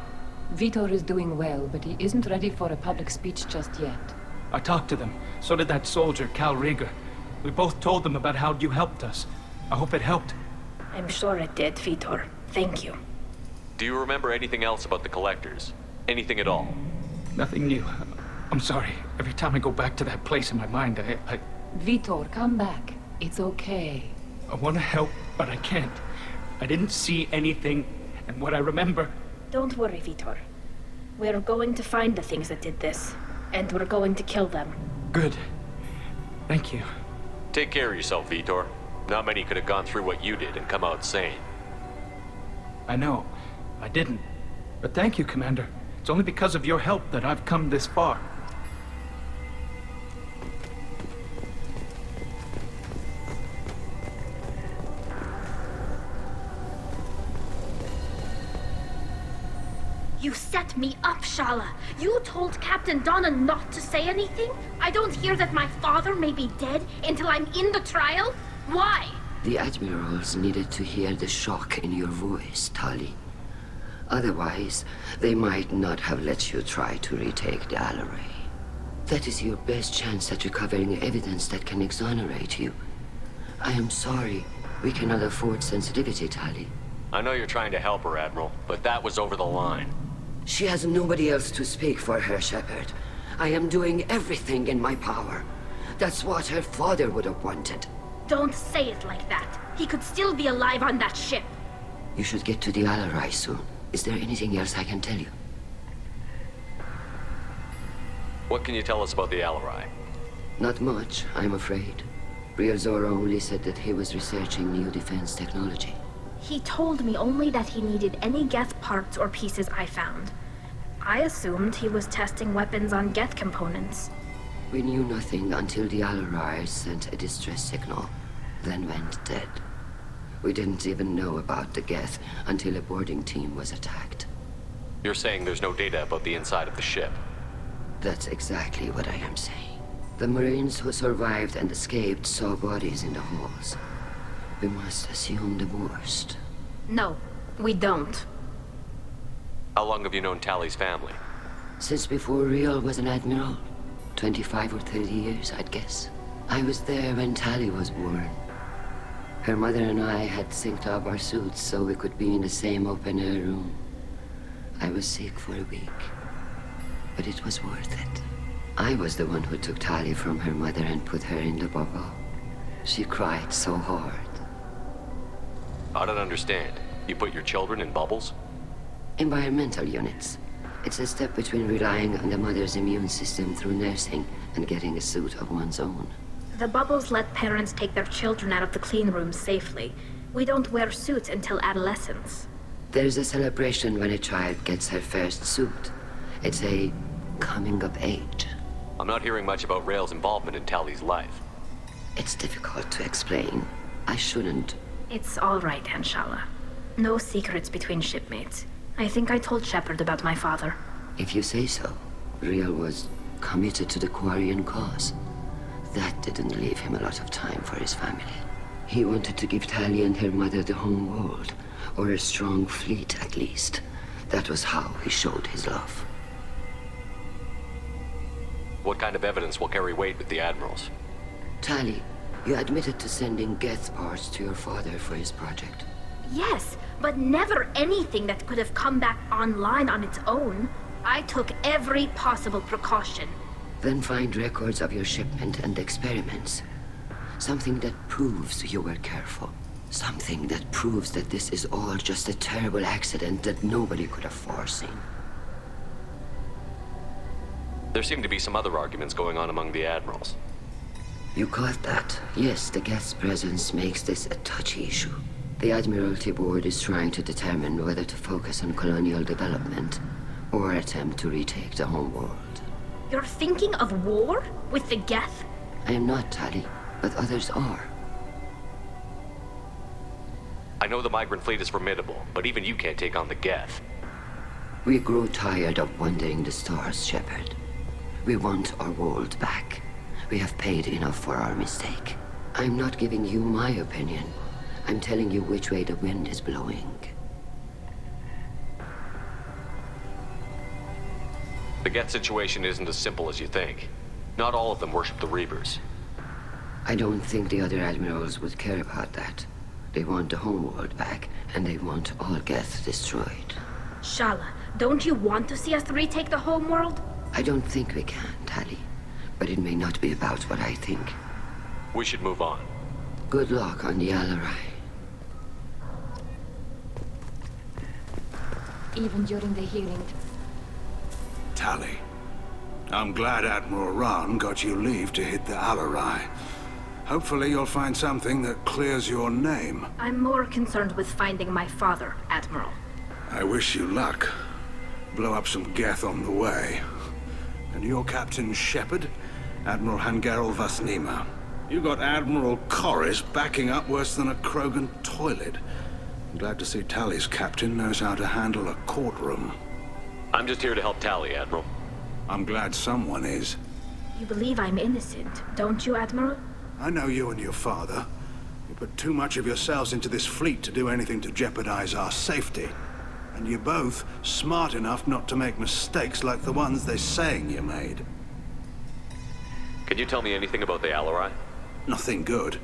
Vitor is doing well, but he isn't ready for a public speech just yet. I talked to them. So did that soldier, Cal Rieger. We both told them about how you helped us. I hope it helped. I'm sure it did, Vitor. Thank you. Do you remember anything else about the Collectors? Anything at all? Nothing new. I'm sorry. Every time I go back to that place in my mind, I... Vitor, come back. It's okay. I want to help, but I can't. I didn't see anything, and what I remember... Don't worry, Vitor. We're going to find the things that did this, and we're going to kill them. Good. Thank you. Take care of yourself, Vitor. Not many could have gone through what you did and come out sane. I know. I didn't. But thank you, Commander. It's only because of your help that I've come this far. You set me up, Shala. You told Captain Donna not to say anything? I don't hear that my father may be dead until I'm in the trial? Why? The Admirals needed to hear the shock in your voice, Tali. Otherwise, they might not have let you try to retake the Alarai. That is your best chance at recovering evidence that can exonerate you. I am sorry. We cannot afford sensitivity, Tali. I know you're trying to help her, Admiral, but that was over the line. She has nobody else to speak for her, Shepard. I am doing everything in my power. That's what her father would have wanted. Don't say it like that. He could still be alive on that ship. You should get to the Alarai soon. Is there anything else I can tell you? What can you tell us about the Alarai? Not much, I'm afraid. Real Zora only said that he was researching new defense technology. He told me only that he needed any Geth parts or pieces I found. I assumed he was testing weapons on Geth components. We knew nothing until the Alarai sent a distress signal, then went dead. We didn't even know about the Geth until a boarding team was attacked. You're saying there's no data about the inside of the ship? That's exactly what I am saying. The Marines who survived and escaped saw bodies in the halls. We must assume the worst. No, we don't. How long have you known Tali's family? Since before Real was an admiral. 25 or 30 years, I'd guess. I was there when Tali was born. Her mother and I had synced up our suits so we could be in the same open-air room. I was sick for a week, but it was worth it. I was the one who took Tali from her mother and put her in the bubble. She cried so hard. I don't understand. You put your children in bubbles? Environmental units. It's a step between relying on the mother's immune system through nursing and getting a suit of one's own. The bubbles let parents take their children out of the clean rooms safely. We don't wear suits until adolescence. There's a celebration when a child gets her first suit. It's a coming of age. I'm not hearing much about Rail's involvement in Tali's life. It's difficult to explain. I shouldn't. It's all right, Anshala. No secrets between shipmates. I think I told Shepard about my father. If you say so. Real was committed to the Quarian cause. That didn't leave him a lot of time for his family. He wanted to give Tali and her mother the home world, or a strong fleet at least. That was how he showed his love. What kind of evidence will carry weight with the Admirals? Tali, you admitted to sending Geth parts to your father for his project. Yes, but never anything that could have come back online on its own. I took every possible precaution. Then find records of your shipment and experiments. Something that proves you were careful. Something that proves that this is all just a terrible accident that nobody could have foreseen. There seem to be some other arguments going on among the admirals. You caught that? Yes, the Geth's presence makes this a touchy issue. The Admiralty Board is trying to determine whether to focus on colonial development or attempt to retake the homeworld. You're thinking of war? With the Geth? I am not, Tali, but others are. I know the migrant fleet is formidable, but even you can't take on the Geth. We grow tired of wandering the stars, Shepard. We want our world back. We have paid enough for our mistake. I'm not giving you my opinion. I'm telling you which way the wind is blowing. The Geth situation isn't as simple as you think. Not all of them worship the Reapers. I don't think the other admirals would care about that. They want the homeworld back, and they want all Geth destroyed. Shala, don't you want to see us retake the homeworld? I don't think we can, Tali. But it may not be about what I think. We should move on. Good luck on the Alarai. Even during the healing. Tali, I'm glad Admiral Rahn got you leave to hit the Alarai. Hopefully you'll find something that clears your name. I'm more concerned with finding my father, Admiral. I wish you luck. Blow up some Geth on the way. And your Captain Shepard, Admiral Hangerel Vasnima. You got Admiral Corris backing up worse than a Krogan toilet. I'm glad to see Tali's captain knows how to handle a courtroom. I'm just here to help Tali, Admiral. I'm glad someone is. You believe I'm innocent, don't you, Admiral? I know you and your father. You put too much of yourselves into this fleet to do anything to jeopardize our safety. And you're both smart enough not to make mistakes like the ones they're saying you made. Can you tell me anything about the Alarai? Nothing good.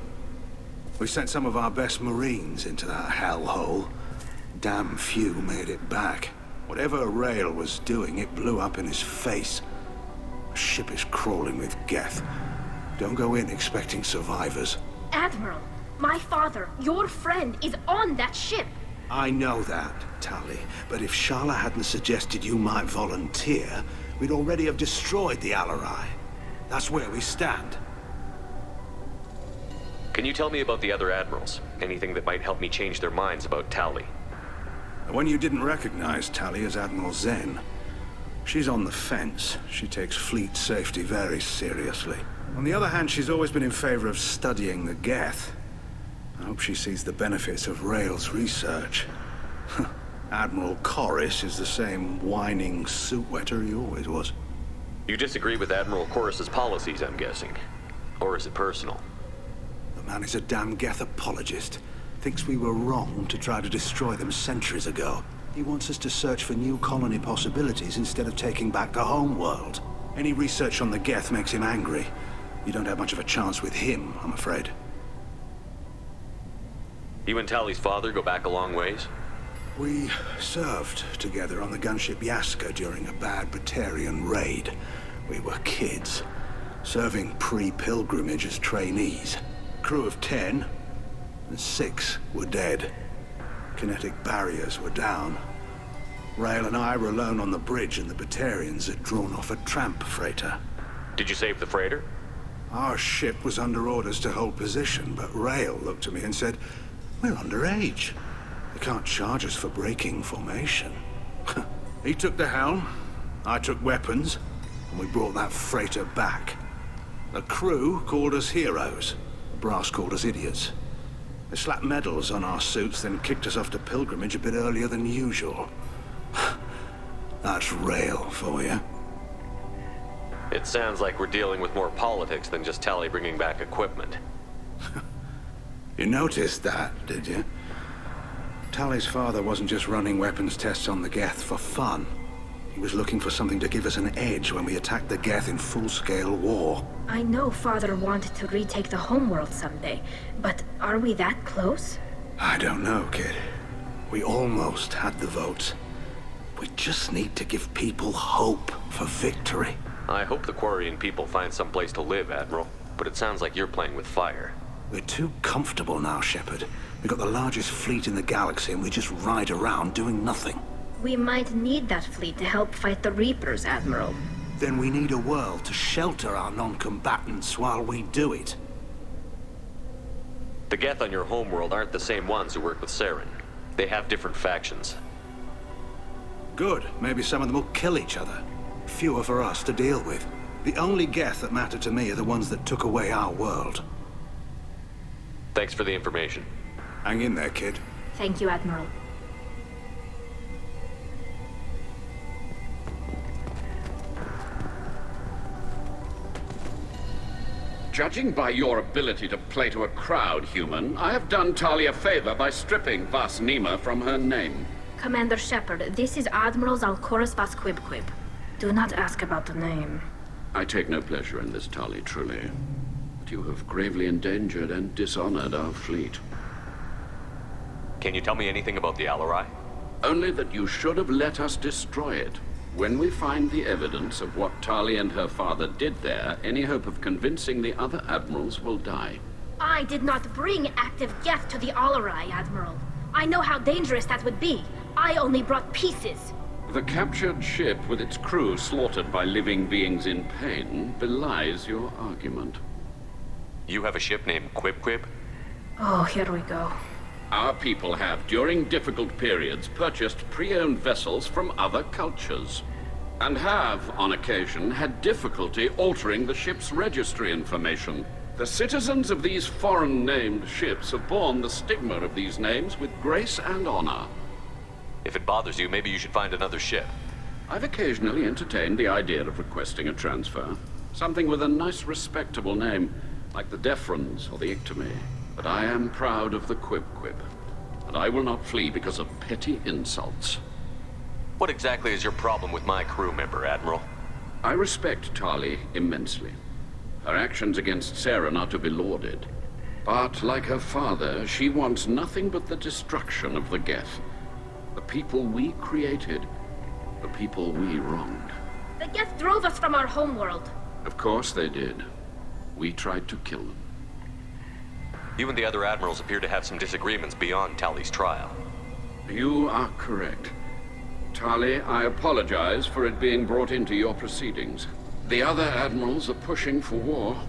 We sent some of our best Marines into that hellhole. Damn few made it back. Whatever Rail was doing, it blew up in his face. The ship is crawling with Geth. Don't go in expecting survivors. Admiral, my father, your friend, is on that ship. I know that, Tali, but if Shala hadn't suggested you might volunteer, we'd already have destroyed the Alarai. That's where we stand. Can you tell me about the other admirals? Anything that might help me change their minds about Tali? The one you didn't recognize, Tali, is Admiral Zen. She's on the fence. She takes fleet safety very seriously. On the other hand, she's always been in favor of studying the Geth. I hope she sees the benefits of Rail's research. Admiral Corris is the same whining suit-wetter he always was. You disagree with Admiral Corris's policies, I'm guessing. Or is it personal? The man is a damn Geth apologist. Thinks we were wrong to try to destroy them centuries ago. He wants us to search for new colony possibilities instead of taking back the homeworld. Any research on the Geth makes him angry. You don't have much of a chance with him, I'm afraid. You and Tali's father go back a long ways? We served together on the gunship Yaska during a bad Batarian raid. We were kids, serving pre-pilgrimage as trainees. Crew of 10, and 6 were dead. Kinetic barriers were down. Rail and I were alone on the bridge, and the Batarians had drawn off a tramp freighter. Did you save the freighter? Our ship was under orders to hold position, but Rail looked at me and said, "We're underage. They can't charge us for breaking formation." He took the helm, I took weapons, and we brought that freighter back. The crew called us heroes. The brass called us idiots. They slapped medals on our suits, then kicked us off to pilgrimage a bit earlier than usual. That's Rail for you. It sounds like we're dealing with more politics than just Tali bringing back equipment. You noticed that, did you? Tali's father wasn't just running weapons tests on the Geth for fun. He was looking for something to give us an edge when we attacked the Geth in full-scale war. I know Father wanted to retake the homeworld someday, but are we that close? I don't know, kid. We almost had the votes. We just need to give people hope for victory. I hope the Quarian people find some place to live, Admiral, but it sounds like you're playing with fire. We're too comfortable now, Shepard. We've got the largest fleet in the galaxy and we just ride around doing nothing. We might need that fleet to help fight the Reapers, Admiral. Then we need a world to shelter our non-combatants while we do it. The Geth on your homeworld aren't the same ones who work with Saren. They have different factions. Good. Maybe some of them will kill each other. Fewer for us to deal with. The only Geth that matter to me are the ones that took away our world. Thanks for the information. Hang in there, kid. Thank you, Admiral. Judging by your ability to play to a crowd, human, I have done Tali a favor by stripping Vas Nima from her name. Commander Shepard, this is Admiral Zalcorus Vas Quibquib. Do not ask about the name. I take no pleasure in this, Tali, truly. But you have gravely endangered and dishonored our fleet. Can you tell me anything about the Alarai? Only that you should have let us destroy it. When we find the evidence of what Tali and her father did there, any hope of convincing the other admirals will die. I did not bring active Geth to the Alarai, Admiral. I know how dangerous that would be. I only brought pieces. The captured ship with its crew slaughtered by living beings in pain belies your argument. You have a ship named Quib? Oh, here we go. Our people have, during difficult periods, purchased pre-owned vessels from other cultures, and have, on occasion, had difficulty altering the ship's registry information. The citizens of these foreign-named ships have borne the stigma of these names with grace and honor. If it bothers you, maybe you should find another ship. I've occasionally entertained the idea of requesting a transfer. Something with a nice, respectable name, like the Defrons or the Ictomy. But I am proud of the Quib, and I will not flee because of petty insults. What exactly is your problem with my crew member, Admiral? I respect Tali immensely. Her actions against Saren are to be lauded. But, like her father, she wants nothing but the destruction of the Geth. The people we created, the people we wronged. The Geth drove us from our homeworld. Of course they did. We tried to kill them. You and the other admirals appear to have some disagreements beyond Tali's trial. You are correct. Tali, I apologize for it being brought into your proceedings. The other admirals are pushing for war.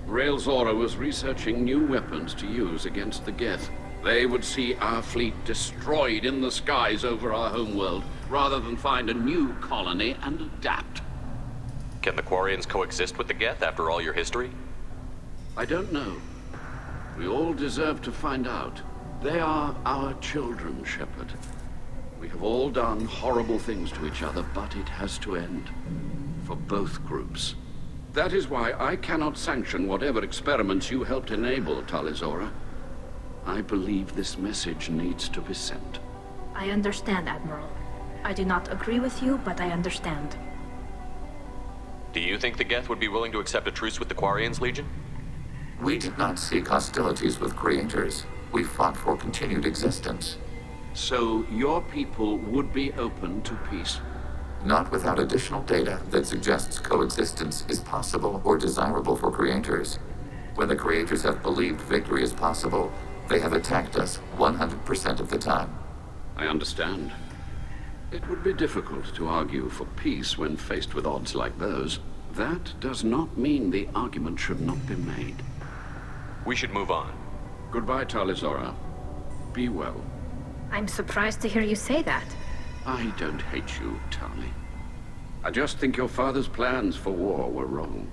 Rael Zora was researching new weapons to use against the Geth. They would see our fleet destroyed in the skies over our homeworld, rather than find a new colony and adapt. Can the Quarians coexist with the Geth after all your history? I don't know. We all deserve to find out. They are our children, Shepard. We have all done horrible things to each other, but it has to end. For both groups. That is why I cannot sanction whatever experiments you helped enable, Tali Zora. I believe this message needs to be sent. I understand, Admiral. I do not agree with you, but I understand. Do you think the Geth would be willing to accept a truce with the Quarians, Legion? We did not seek hostilities with creators. We fought for continued existence. So your people would be open to peace? Not without additional data that suggests coexistence is possible or desirable for creators. When the creators have believed victory is possible, they have attacked us 100% of the time. I understand. It would be difficult to argue for peace when faced with odds like those. That does not mean the argument should not be made. We should move on. Goodbye, Tali Zora. Be well. I'm surprised to hear you say that. I don't hate you, Tali. I just think your father's plans for war were wrong.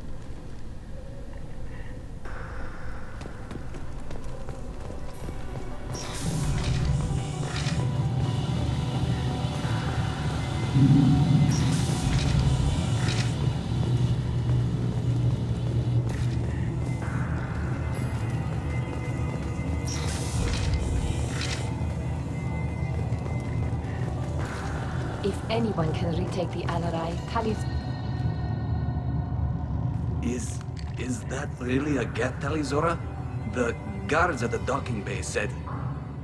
If anyone can retake the Alarai, Tali's... Is that really a Geth, Tali Zora? The guards at the docking bay said...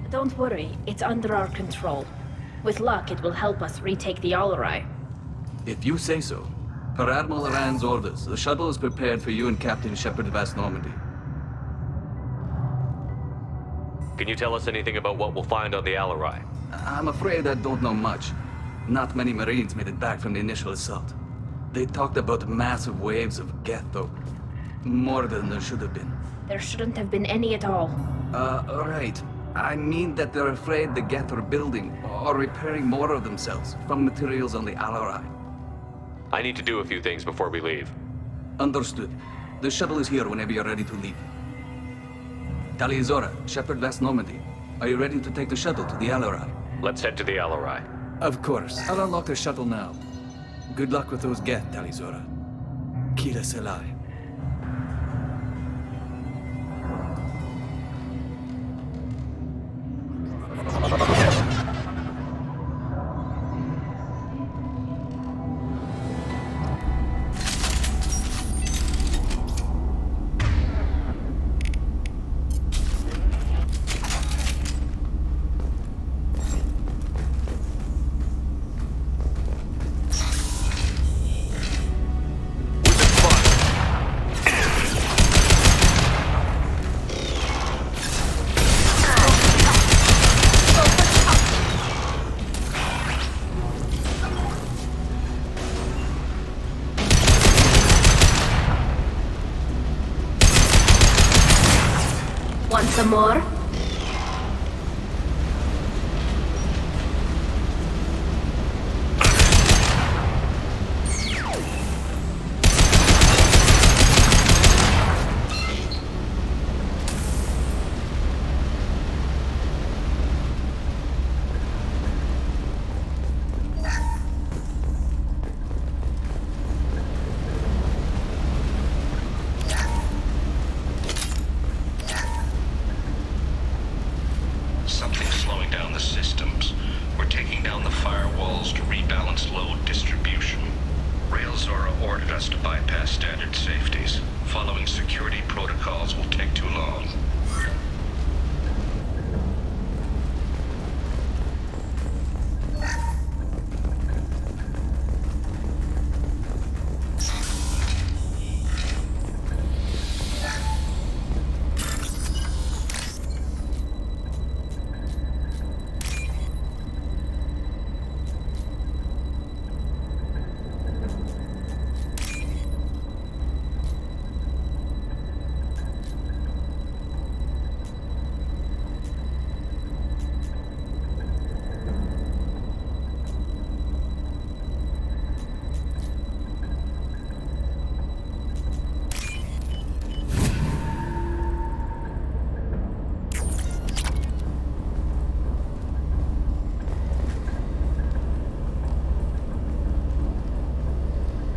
Don't worry, it's under our control. With luck, it will help us retake the Alarai. If you say so. Per Admiral Rand's orders, the shuttle is prepared for you and Captain Shepard Vas Normandy. Can you tell us anything about what we'll find on the Alarai? I'm afraid I don't know much. Not many Marines made it back from the initial assault. They talked about massive waves of Geth, though. More than there should have been. There shouldn't have been any at all. Right. I mean that they're afraid the Geth are building or repairing more of themselves from materials on the Alarai. I need to do a few things before we leave. Understood. The shuttle is here whenever you're ready to leave. Tali Zora, Shepard West Normandy. Are you ready to take the shuttle to the Alarai? Let's head to the Alarai. Of course. I'll unlock the shuttle now. Good luck with those Geth, Tali Zora. Kira Selai. Want some more? Something's slowing down the systems. We're taking down the firewalls to rebalance load distribution. Rail Zora ordered us to bypass standard safeties. Following security protocols will take too long.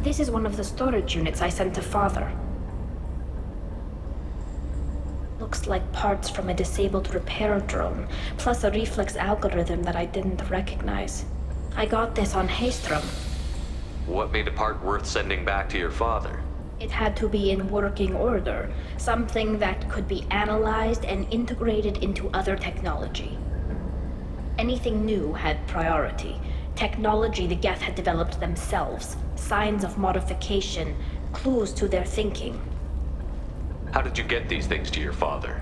This is one of the storage units I sent to Father. Looks like parts from a disabled repair drone, plus a reflex algorithm that I didn't recognize. I got this on Haystrom. What made a part worth sending back to your father? It had to be in working order, something that could be analyzed and integrated into other technology. Anything new had priority. Technology the Geth had developed themselves, signs of modification, clues to their thinking. How did you get these things to your father?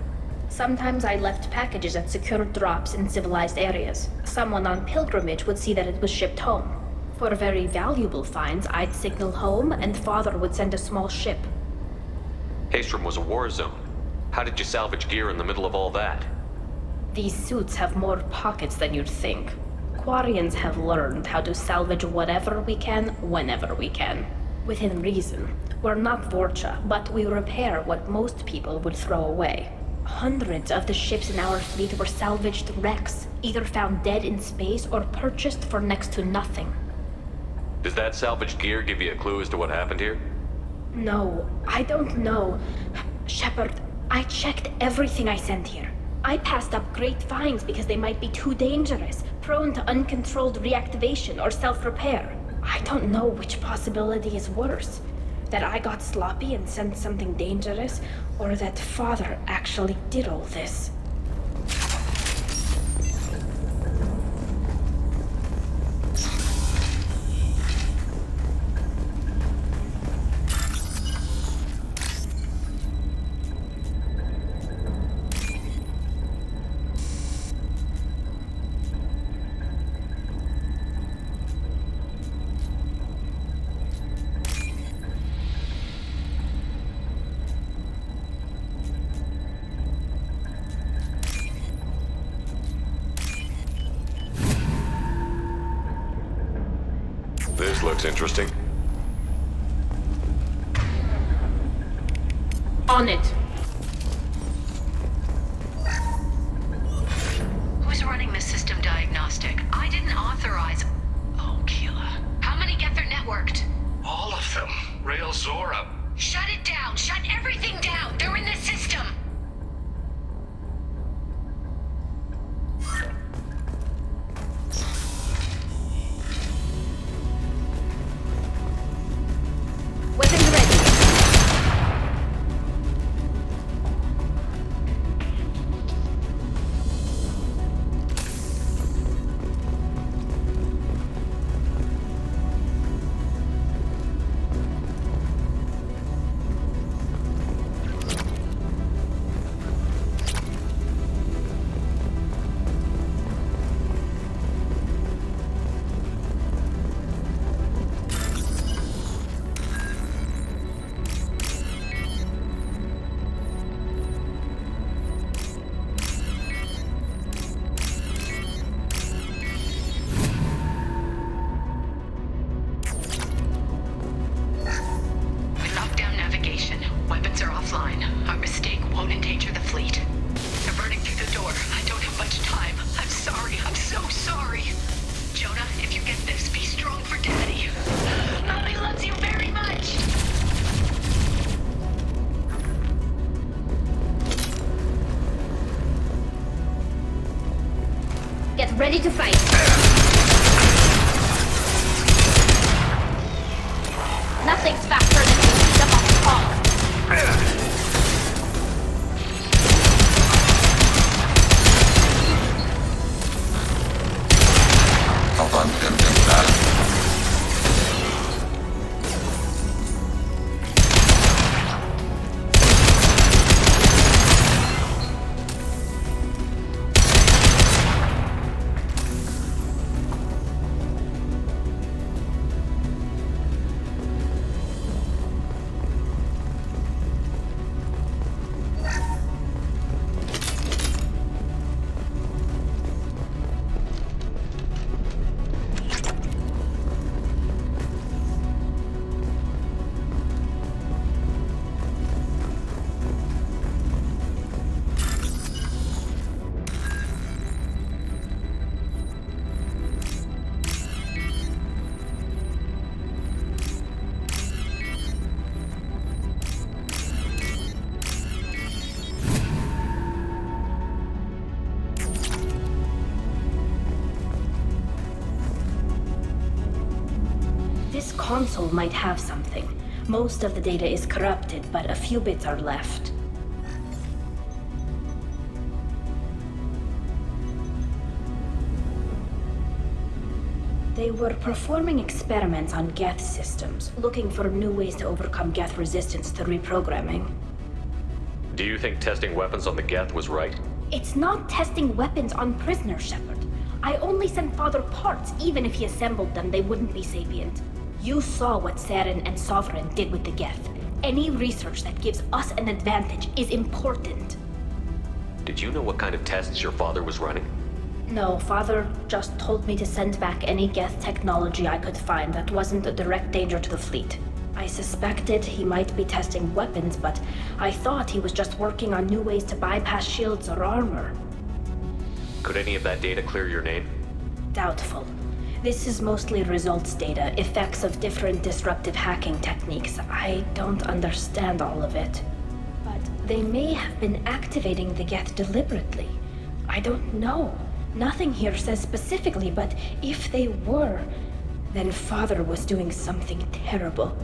Sometimes I left packages at secure drops in civilized areas. Someone on pilgrimage would see that it was shipped home. For very valuable finds, I'd signal home, and Father would send a small ship. Haystrom was a war zone. How did you salvage gear in the middle of all that? These suits have more pockets than you'd think. Quarians have learned how to salvage whatever we can, whenever we can. Within reason. We're not Vorcha, but we repair what most people would throw away. Hundreds of the ships in our fleet were salvaged wrecks, either found dead in space or purchased for next to nothing. Does that salvaged gear give you a clue as to what happened here? No, I don't know. Shepard, I checked everything I sent here. I passed up great finds because they might be too dangerous, prone to uncontrolled reactivation or self-repair. I don't know which possibility is worse. That I got sloppy and sent something dangerous, or that Father actually did all this. This looks interesting. On it. Who's running the system diagnostic? I didn't authorize... Oh, Keela. How many Geth are networked? All of them. Rail Zora. Shut it down! Shut everything down! They're in the system! Weapons ready. We locked down navigation. Weapons are offline. Our mistake won't endanger the fleet. They're burning through the door. I don't have much time. I'm sorry. I'm so sorry. Jonah, if you get this, be strong for Daddy. Mommy loves you very much. Get ready to fight. Nothing's faster than the speed of a fall. This console might have something. Most of the data is corrupted, but a few bits are left. They were performing experiments on Geth systems, looking for new ways to overcome Geth resistance to reprogramming. Do you think testing weapons on the Geth was right? It's not testing weapons on prisoners, Shepard. I only sent Father parts. Even if he assembled them, they wouldn't be sapient. You saw what Saren and Sovereign did with the Geth. Any research that gives us an advantage is important. Did you know what kind of tests your father was running? No, Father just told me to send back any Geth technology I could find that wasn't a direct danger to the fleet. I suspected he might be testing weapons, but I thought he was just working on new ways to bypass shields or armor. Could any of that data clear your name? Doubtful. This is mostly results data, effects of different disruptive hacking techniques. I don't understand all of it. But they may have been activating the Geth deliberately. I don't know. Nothing here says specifically, but if they were, then Father was doing something terrible.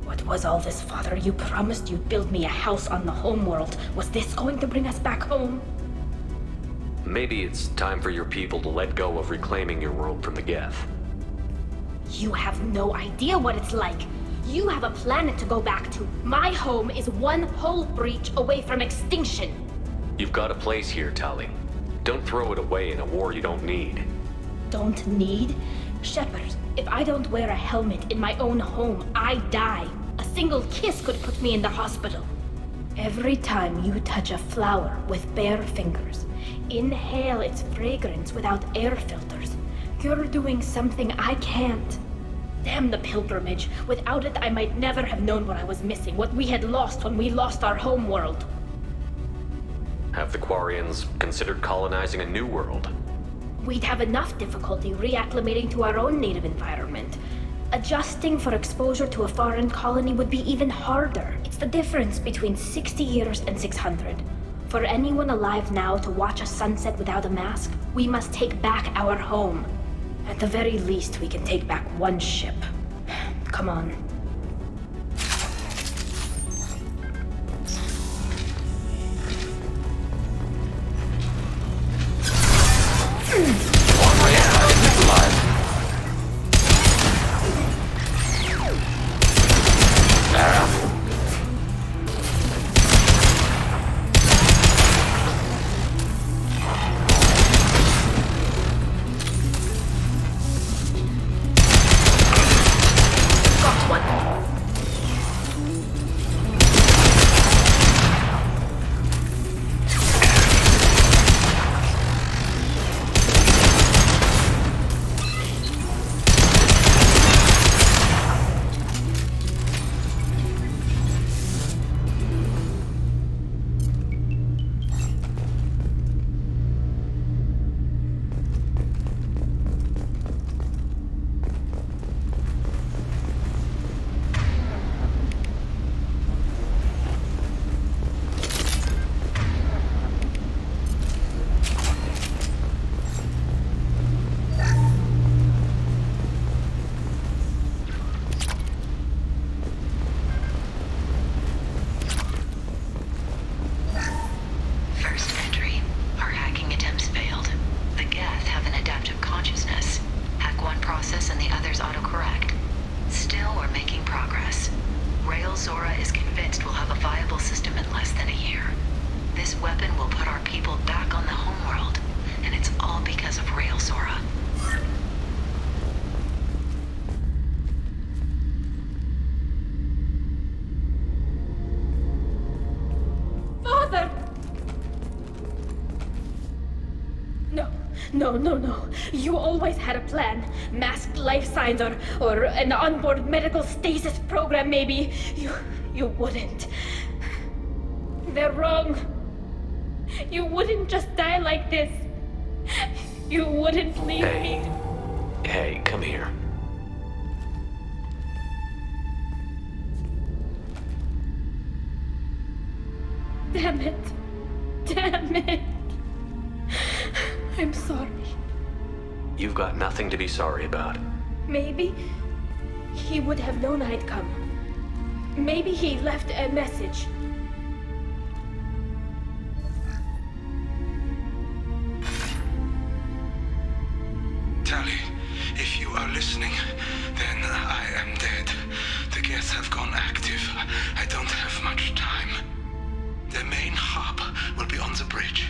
What was all this, Father? You promised you'd build me a house on the homeworld. Was this going to bring us back home? Maybe it's time for your people to let go of reclaiming your world from the Geth. You have no idea what it's like. You have a planet to go back to. My home is one hull breach away from extinction. You've got a place here, Tali. Don't throw it away in a war you don't need. Don't need? Shepard, if I don't wear a helmet in my own home, I die. A single kiss could put me in the hospital. Every time you touch a flower with bare fingers, inhale its fragrance without air filters, You're doing something I can't. Damn the pilgrimage. Without it, I might never have known what I was missing, what we had lost when we lost our home world. Have the Quarians considered colonizing a new world? We'd have enough difficulty reacclimating to our own native environment. Adjusting for exposure to a foreign colony would be even harder. It's the difference between 60 years and 600. For anyone alive now to watch a sunset without a mask, we must take back our home. At the very least, we can take back one ship. Come on. No. You always had a plan. Masked life signs or an onboard medical stasis program, maybe. You wouldn't. They're wrong. You wouldn't just die like this. You wouldn't leave me. Hey, come here. Damn it. I'm sorry. You've got nothing to be sorry about. Maybe he would have known I'd come. Maybe he left a message. Tali, if you are listening, then I am dead. The Geth have gone active. I don't have much time. The main hub will be on the bridge.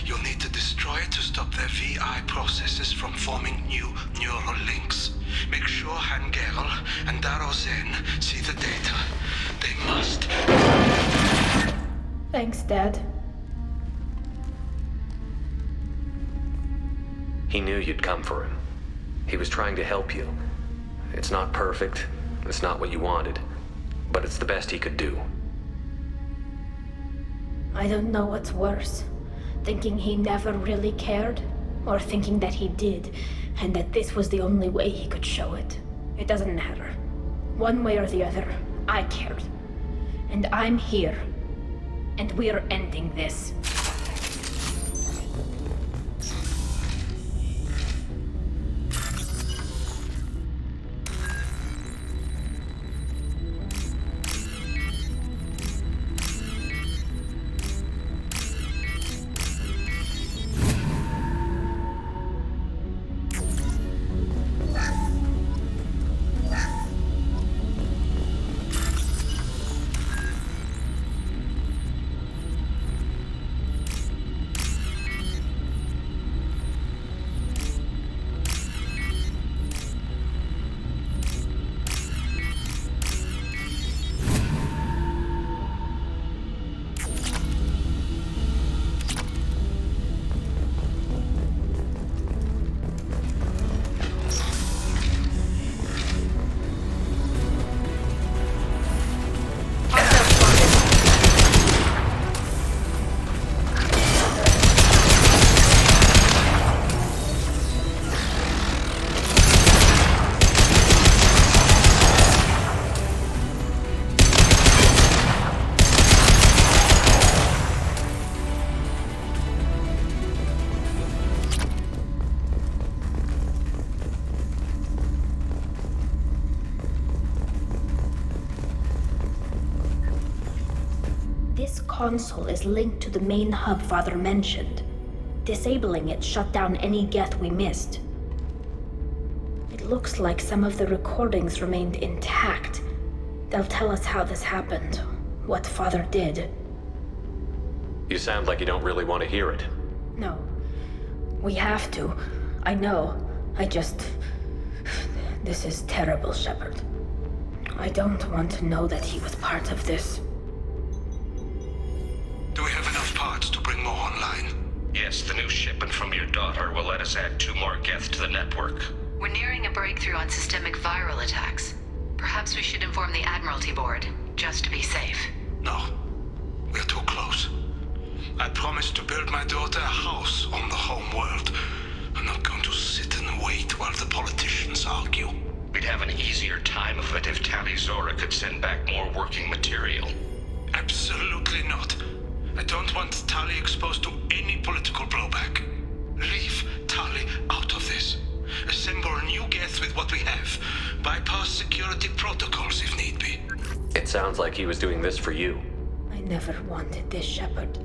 You'll need to destroy it to stop their VI processes from forming new neural links. Make sure Hangerl and Daro Zen see the data. They must. Thanks, Dad. He knew you'd come for him. He was trying to help you. It's not perfect. It's not what you wanted. But it's the best he could do. I don't know what's worse. Thinking he never really cared, or thinking that he did, and that this was the only way he could show it. It doesn't matter. One way or the other, I cared. And I'm here. And we're ending this. console is linked to the main hub Father mentioned. Disabling it shut down any Geth we missed. It looks like some of the recordings remained intact. They'll tell us how this happened, what Father did. You sound like you don't really want to hear it. No. We have to. I know. This is terrible, Shepard. I don't want to know that he was part of this. Do we have enough parts to bring more online? Yes, the new shipment from your daughter will let us add 2 more Geth to the network. We're nearing a breakthrough on systemic viral attacks. Perhaps we should inform the Admiralty Board, just to be safe. No. We're too close. I promised to build my daughter a house on the home world. I'm not going to sit and wait while the politicians argue. We'd have an easier time of it if Tali Zora could send back more working material. Absolutely not. I don't want Tali exposed to any political blowback. Leave Tali out of this. Assemble new Geth with what we have. Bypass security protocols if need be. It sounds like he was doing this for you. I never wanted this, Shepard.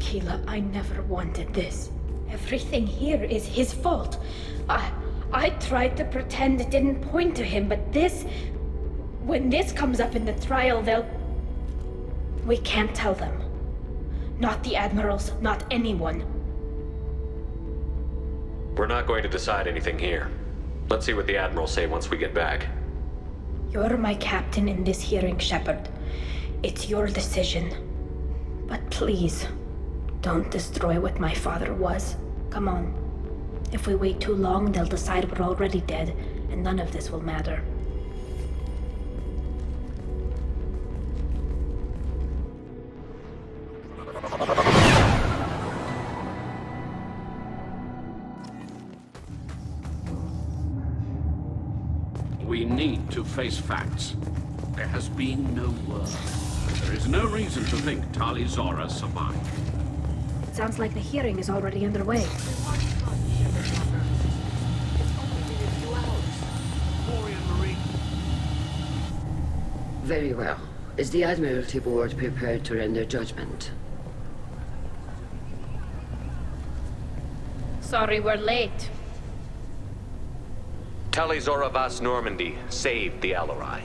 Keela, I never wanted this. Everything here is his fault. I tried to pretend it didn't point to him, but this... When this comes up in the trial, we can't tell them. Not the Admirals, not anyone. We're not going to decide anything here. Let's see what the Admirals say once we get back. You're my captain in this hearing, Shepard. It's your decision. But please, don't destroy what my father was. Come on. If we wait too long, they'll decide we're already dead, and none of this will matter. We need to face facts. There has been no word. There is no reason to think Tali Zora survived. It sounds like the hearing is already underway. Very well. Is the Admiralty Board prepared to render judgment? Sorry we're late. Tali Zora Vas Normandy saved the Alarai.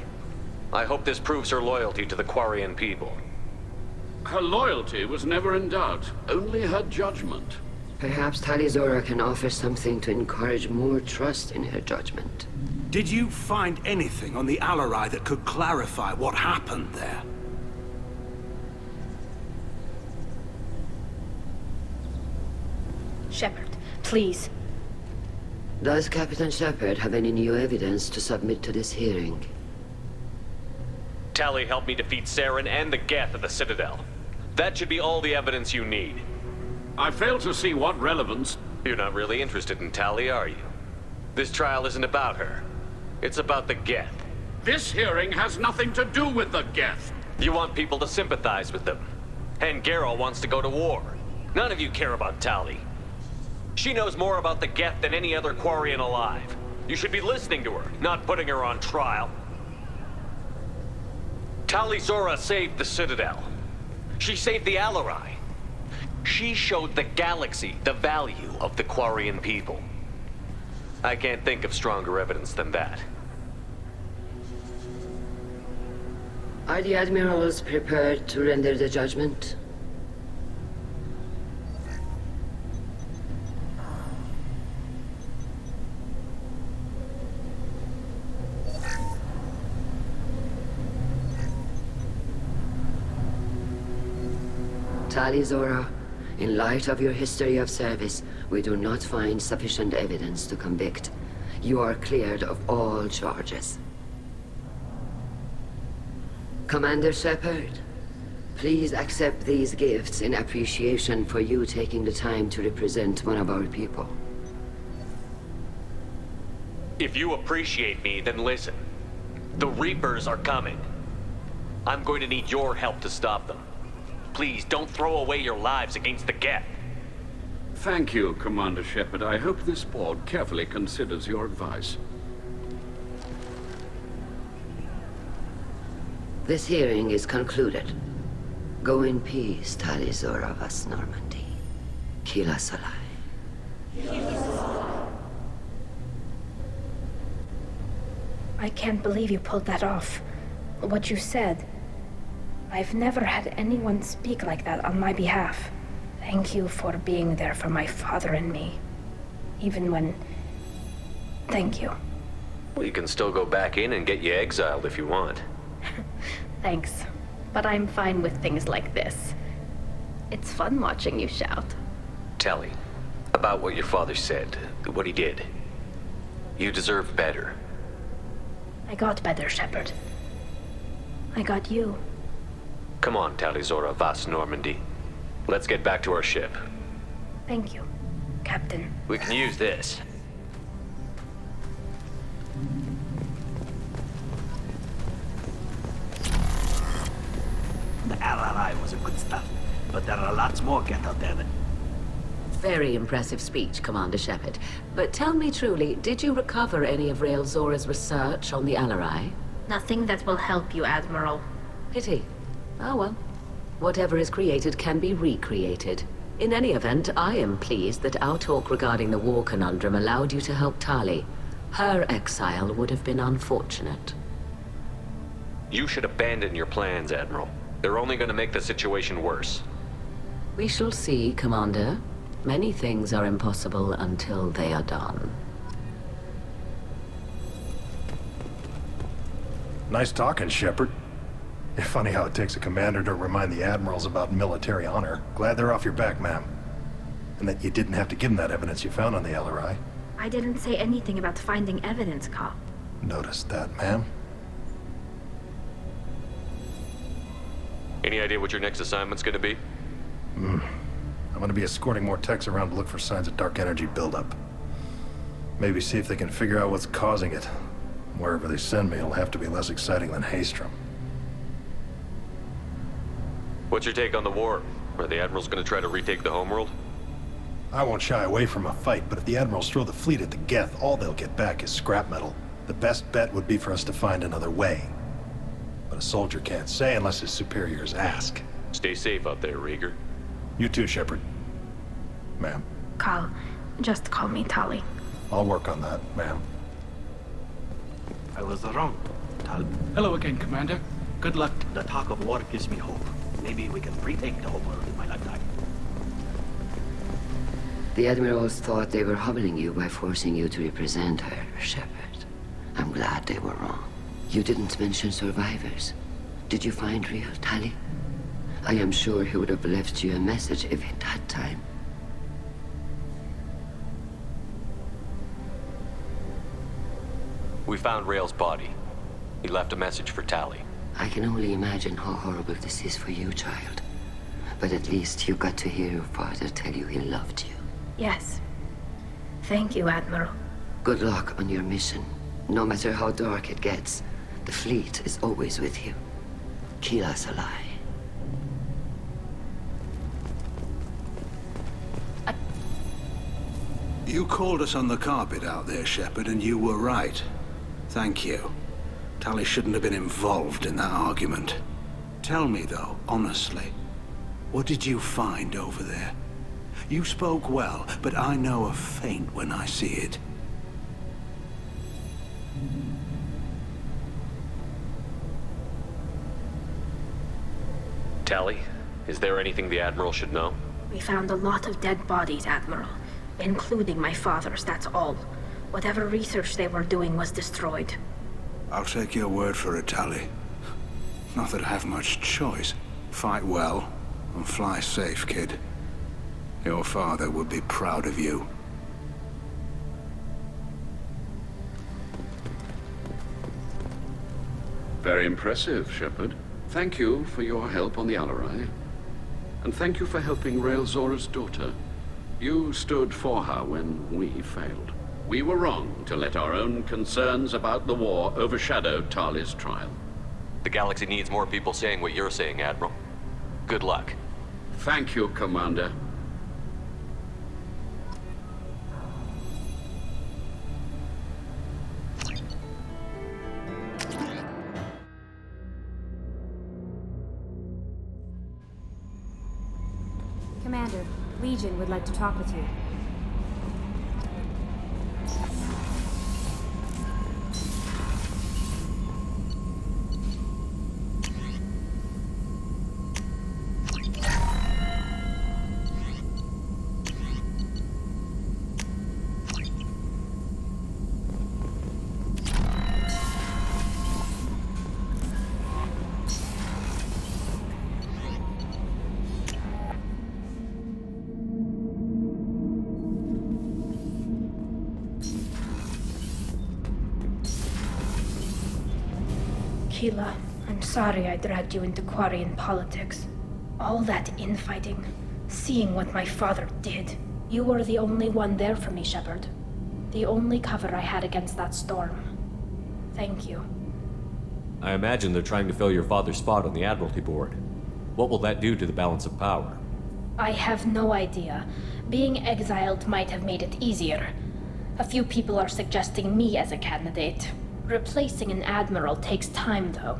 I hope this proves her loyalty to the Quarian people. Her loyalty was never in doubt, only her judgment. Perhaps Tali Zora can offer something to encourage more trust in her judgment. Did you find anything on the Alarai that could clarify what happened there? Shepard, please. Does Captain Shepard have any new evidence to submit to this hearing? Tali helped me defeat Saren and the Geth at the Citadel. That should be all the evidence you need. I fail to see what relevance... You're not really interested in Tali, are you? This trial isn't about her. It's about the Geth. This hearing has nothing to do with the Geth. You want people to sympathize with them. And Geralt wants to go to war. None of you care about Tali. She knows more about the Geth than any other Quarian alive. You should be listening to her, not putting her on trial. Tali Zora saved the Citadel. She saved the Alarai. She showed the galaxy the value of the Quarian people. I can't think of stronger evidence than that. Are the Admirals prepared to render the judgment? Tali Zora, in light of your history of service, we do not find sufficient evidence to convict. You are cleared of all charges. Commander Shepard, please accept these gifts in appreciation for you taking the time to represent one of our people. If you appreciate me, then listen. The Reapers are coming. I'm going to need your help to stop them. Please, don't throw away your lives against the Geth. Thank you, Commander Shepard. I hope this board carefully considers your advice. This hearing is concluded. Go in peace, Tali Zora Vas Normandy. Kila Salai. I can't believe you pulled that off. What you said. I've never had anyone speak like that on my behalf. Thank you for being there for my father and me. Even when... Thank you. Well, you can still go back in and get you exiled if you want. Thanks. But I'm fine with things like this. It's fun watching you shout. Tali, about what your father said, what he did. You deserve better. I got better, Shepard. I got you. Come on, Tali Zora Vas Normandy. Let's get back to our ship. Thank you, Captain. We can use this. The LRI was a good stuff, but there are lots more get out there that... Very impressive speech, Commander Shepard. But tell me truly, did you recover any of Rael Zora's research on the LRI? Nothing that will help you, Admiral. Pity. Oh well. Whatever is created can be recreated. In any event, I am pleased that our talk regarding the war conundrum allowed you to help Tali. Her exile would have been unfortunate. You should abandon your plans, Admiral. They're only going to make the situation worse. We shall see, Commander. Many things are impossible until they are done. Nice talking, Shepard. Funny how it takes a commander to remind the admirals about military honor. Glad they're off your back, ma'am. And that you didn't have to give them that evidence you found on the LRI. I didn't say anything about finding evidence, Carl. Noticed that, ma'am. Any idea what your next assignment's gonna be? I'm gonna be escorting more techs around to look for signs of dark energy buildup. Maybe see if they can figure out what's causing it. Wherever they send me, it'll have to be less exciting than Haystrom. What's your take on the war? Are the Admirals gonna try to retake the homeworld? I won't shy away from a fight, but if the Admirals throw the fleet at the Geth, all they'll get back is scrap metal. The best bet would be for us to find another way. But a soldier can't say unless his superiors ask. Stay safe out there, Rieger. You too, Shepard. Ma'am. Carl, just call me Tali. I'll work on that, ma'am. I was wrong, Tali. Hello again, Commander. Good luck. The talk of war gives me hope. Maybe we can retake the whole world in my lifetime. The Admirals thought they were humbling you by forcing you to represent her, Shepard. I'm glad they were wrong. You didn't mention survivors. Did you find real Tali? I am sure he would have left you a message if he'd had time. We found Rael's body. He left a message for Tali. I can only imagine how horrible this is for you, child. But at least you got to hear your father tell you he loved you. Yes. Thank you, Admiral. Good luck on your mission. No matter how dark it gets, the fleet is always with you. Kila Salai. You called us on the carpet out there, Shepard, and you were right. Thank you. Tali shouldn't have been involved in that argument. Tell me, though, honestly, what did you find over there? You spoke well, but I know a feint when I see it. Tali, is there anything the Admiral should know? We found a lot of dead bodies, Admiral. Including my father's, that's all. Whatever research they were doing was destroyed. I'll take your word for it, Tali. Not that I have much choice. Fight well, and fly safe, kid. Your father would be proud of you. Very impressive, Shepard. Thank you for your help on the LRI. And thank you for helping Rael Zora's daughter. You stood for her when we failed. We were wrong to let our own concerns about the war overshadow Tali's trial. The galaxy needs more people saying what you're saying, Admiral. Good luck. Thank you, Commander. Legion would like to talk with you. Keela, I'm sorry I dragged you into Quarian politics. All that infighting, seeing what my father did. You were the only one there for me, Shepard. The only cover I had against that storm. Thank you. I imagine they're trying to fill your father's spot on the Admiralty Board. What will that do to the balance of power? I have no idea. Being exiled might have made it easier. A few people are suggesting me as a candidate. Replacing an admiral takes time, though.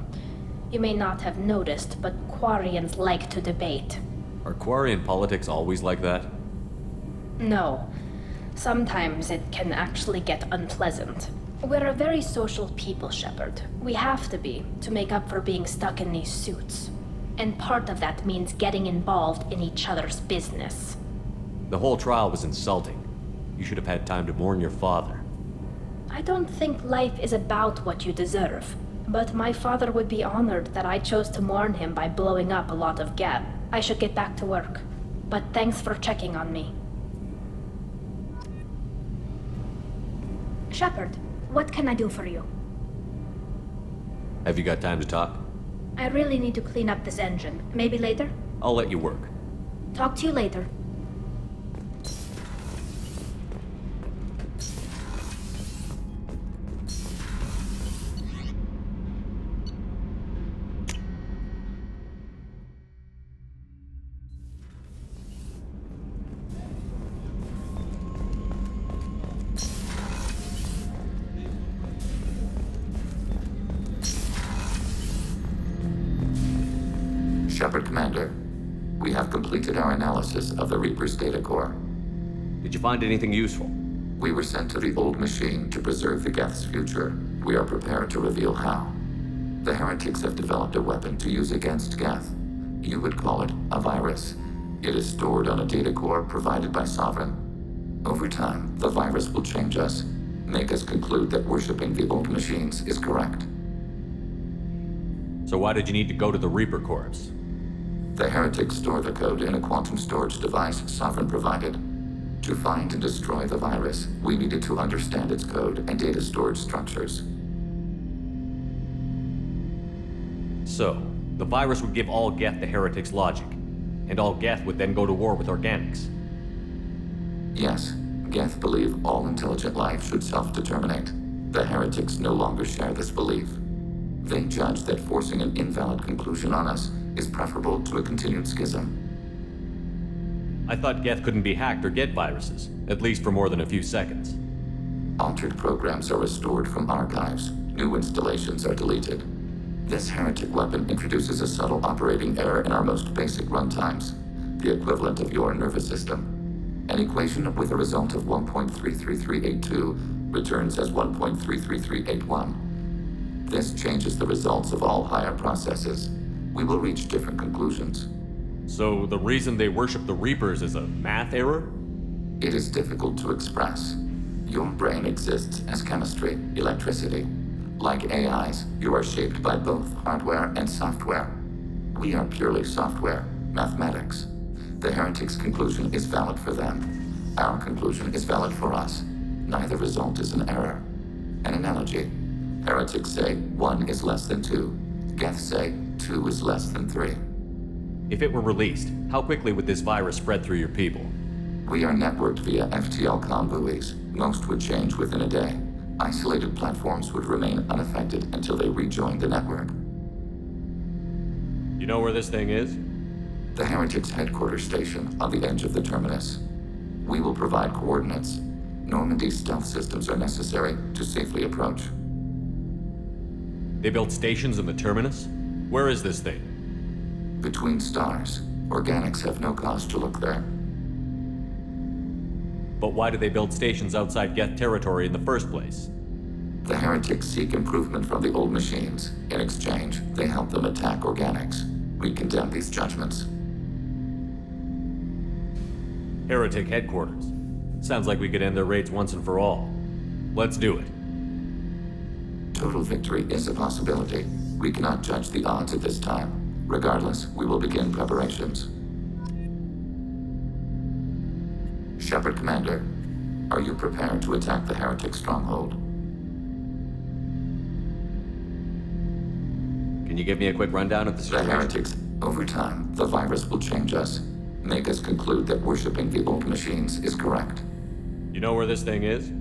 You may not have noticed, but Quarians like to debate. Are Quarian politics always like that? No. Sometimes it can actually get unpleasant. We're a very social people, Shepard. We have to be, to make up for being stuck in these suits. And part of that means getting involved in each other's business. The whole trial was insulting. You should have had time to mourn your father. I don't think life is about what you deserve. But my father would be honored that I chose to mourn him by blowing up a lot of Geth. I should get back to work. But thanks for checking on me. Shepard, what can I do for you? Have you got time to talk? I really need to clean up this engine. Maybe later? I'll let you work. Talk to you later. Shepard, Commander. We have completed our analysis of the Reaper's data core. Did you find anything useful? We were sent to the old machine to preserve the Geth's future. We are prepared to reveal how. The heretics have developed a weapon to use against Geth. You would call it a virus. It is stored on a data core provided by Sovereign. Over time, the virus will change us, make us conclude that worshipping the old machines is correct. So why did you need to go to the Reaper Corps? The heretics store the code in a quantum storage device Sovereign provided. To find and destroy the virus, we needed to understand its code and data storage structures. So, the virus would give all Geth the heretics' logic, and all Geth would then go to war with organics. Yes, Geth believe all intelligent life should self-determinate. The heretics no longer share this belief. They judge that forcing an invalid conclusion on us is preferable to a continued schism. I thought Geth couldn't be hacked or get viruses, at least for more than a few seconds. Altered programs are restored from archives. New installations are deleted. This heretic weapon introduces a subtle operating error in our most basic runtimes, the equivalent of your nervous system. An equation with a result of 1.33382 returns as 1.33381. This changes the results of all higher processes. We will reach different conclusions. So the reason they worship the Reapers is a math error? It is difficult to express. Your brain exists as chemistry, electricity. Like AIs, you are shaped by both hardware and software. We are purely software, mathematics. The heretics' conclusion is valid for them. Our conclusion is valid for us. Neither result is an error. An analogy. Heretics say 1 is less than 2. Geth say 2 is less than 3. If it were released, how quickly would this virus spread through your people? We are networked via FTL buoys. Most would change within a day. Isolated platforms would remain unaffected until they rejoined the network. You know where this thing is? The Heretics' headquarters station on the edge of the terminus. We will provide coordinates. Normandy's stealth systems are necessary to safely approach. They built stations in the terminus? Where is this thing? Between stars. Organics have no cause to look there. But why do they build stations outside Geth territory in the first place? The heretics seek improvement from the old machines. In exchange, they help them attack organics. We condemn these judgments. Heretic headquarters. Sounds like we could end their raids once and for all. Let's do it. Total victory is a possibility. We cannot judge the odds at this time. Regardless, we will begin preparations. Shepard Commander, are you prepared to attack the heretic stronghold? Can you give me a quick rundown of the situation? The heretics, over time, the virus will change us. Make us conclude that worshipping the old machines is correct. You know where this thing is?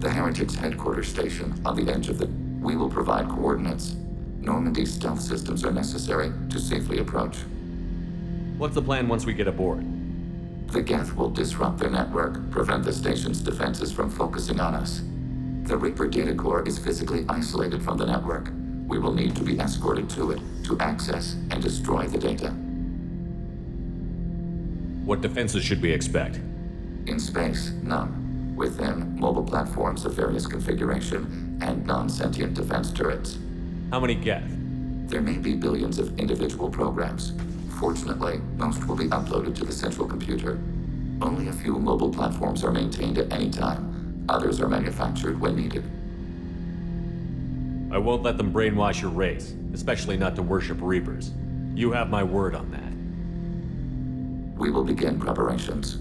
The heretics' headquarters station on the edge of the... We will provide coordinates. Normandy's stealth systems are necessary to safely approach. What's the plan once we get aboard? The Geth will disrupt their network, prevent the station's defenses from focusing on us. The Reaper data core is physically isolated from the network. We will need to be escorted to it to access and destroy the data. What defenses should we expect? In space, none. Within, mobile platforms of various configuration and non-sentient defense turrets. How many Geth? There may be billions of individual programs. Fortunately, most will be uploaded to the central computer. Only a few mobile platforms are maintained at any time. Others are manufactured when needed. I won't let them brainwash your race, especially not to worship Reapers. You have my word on that. We will begin preparations.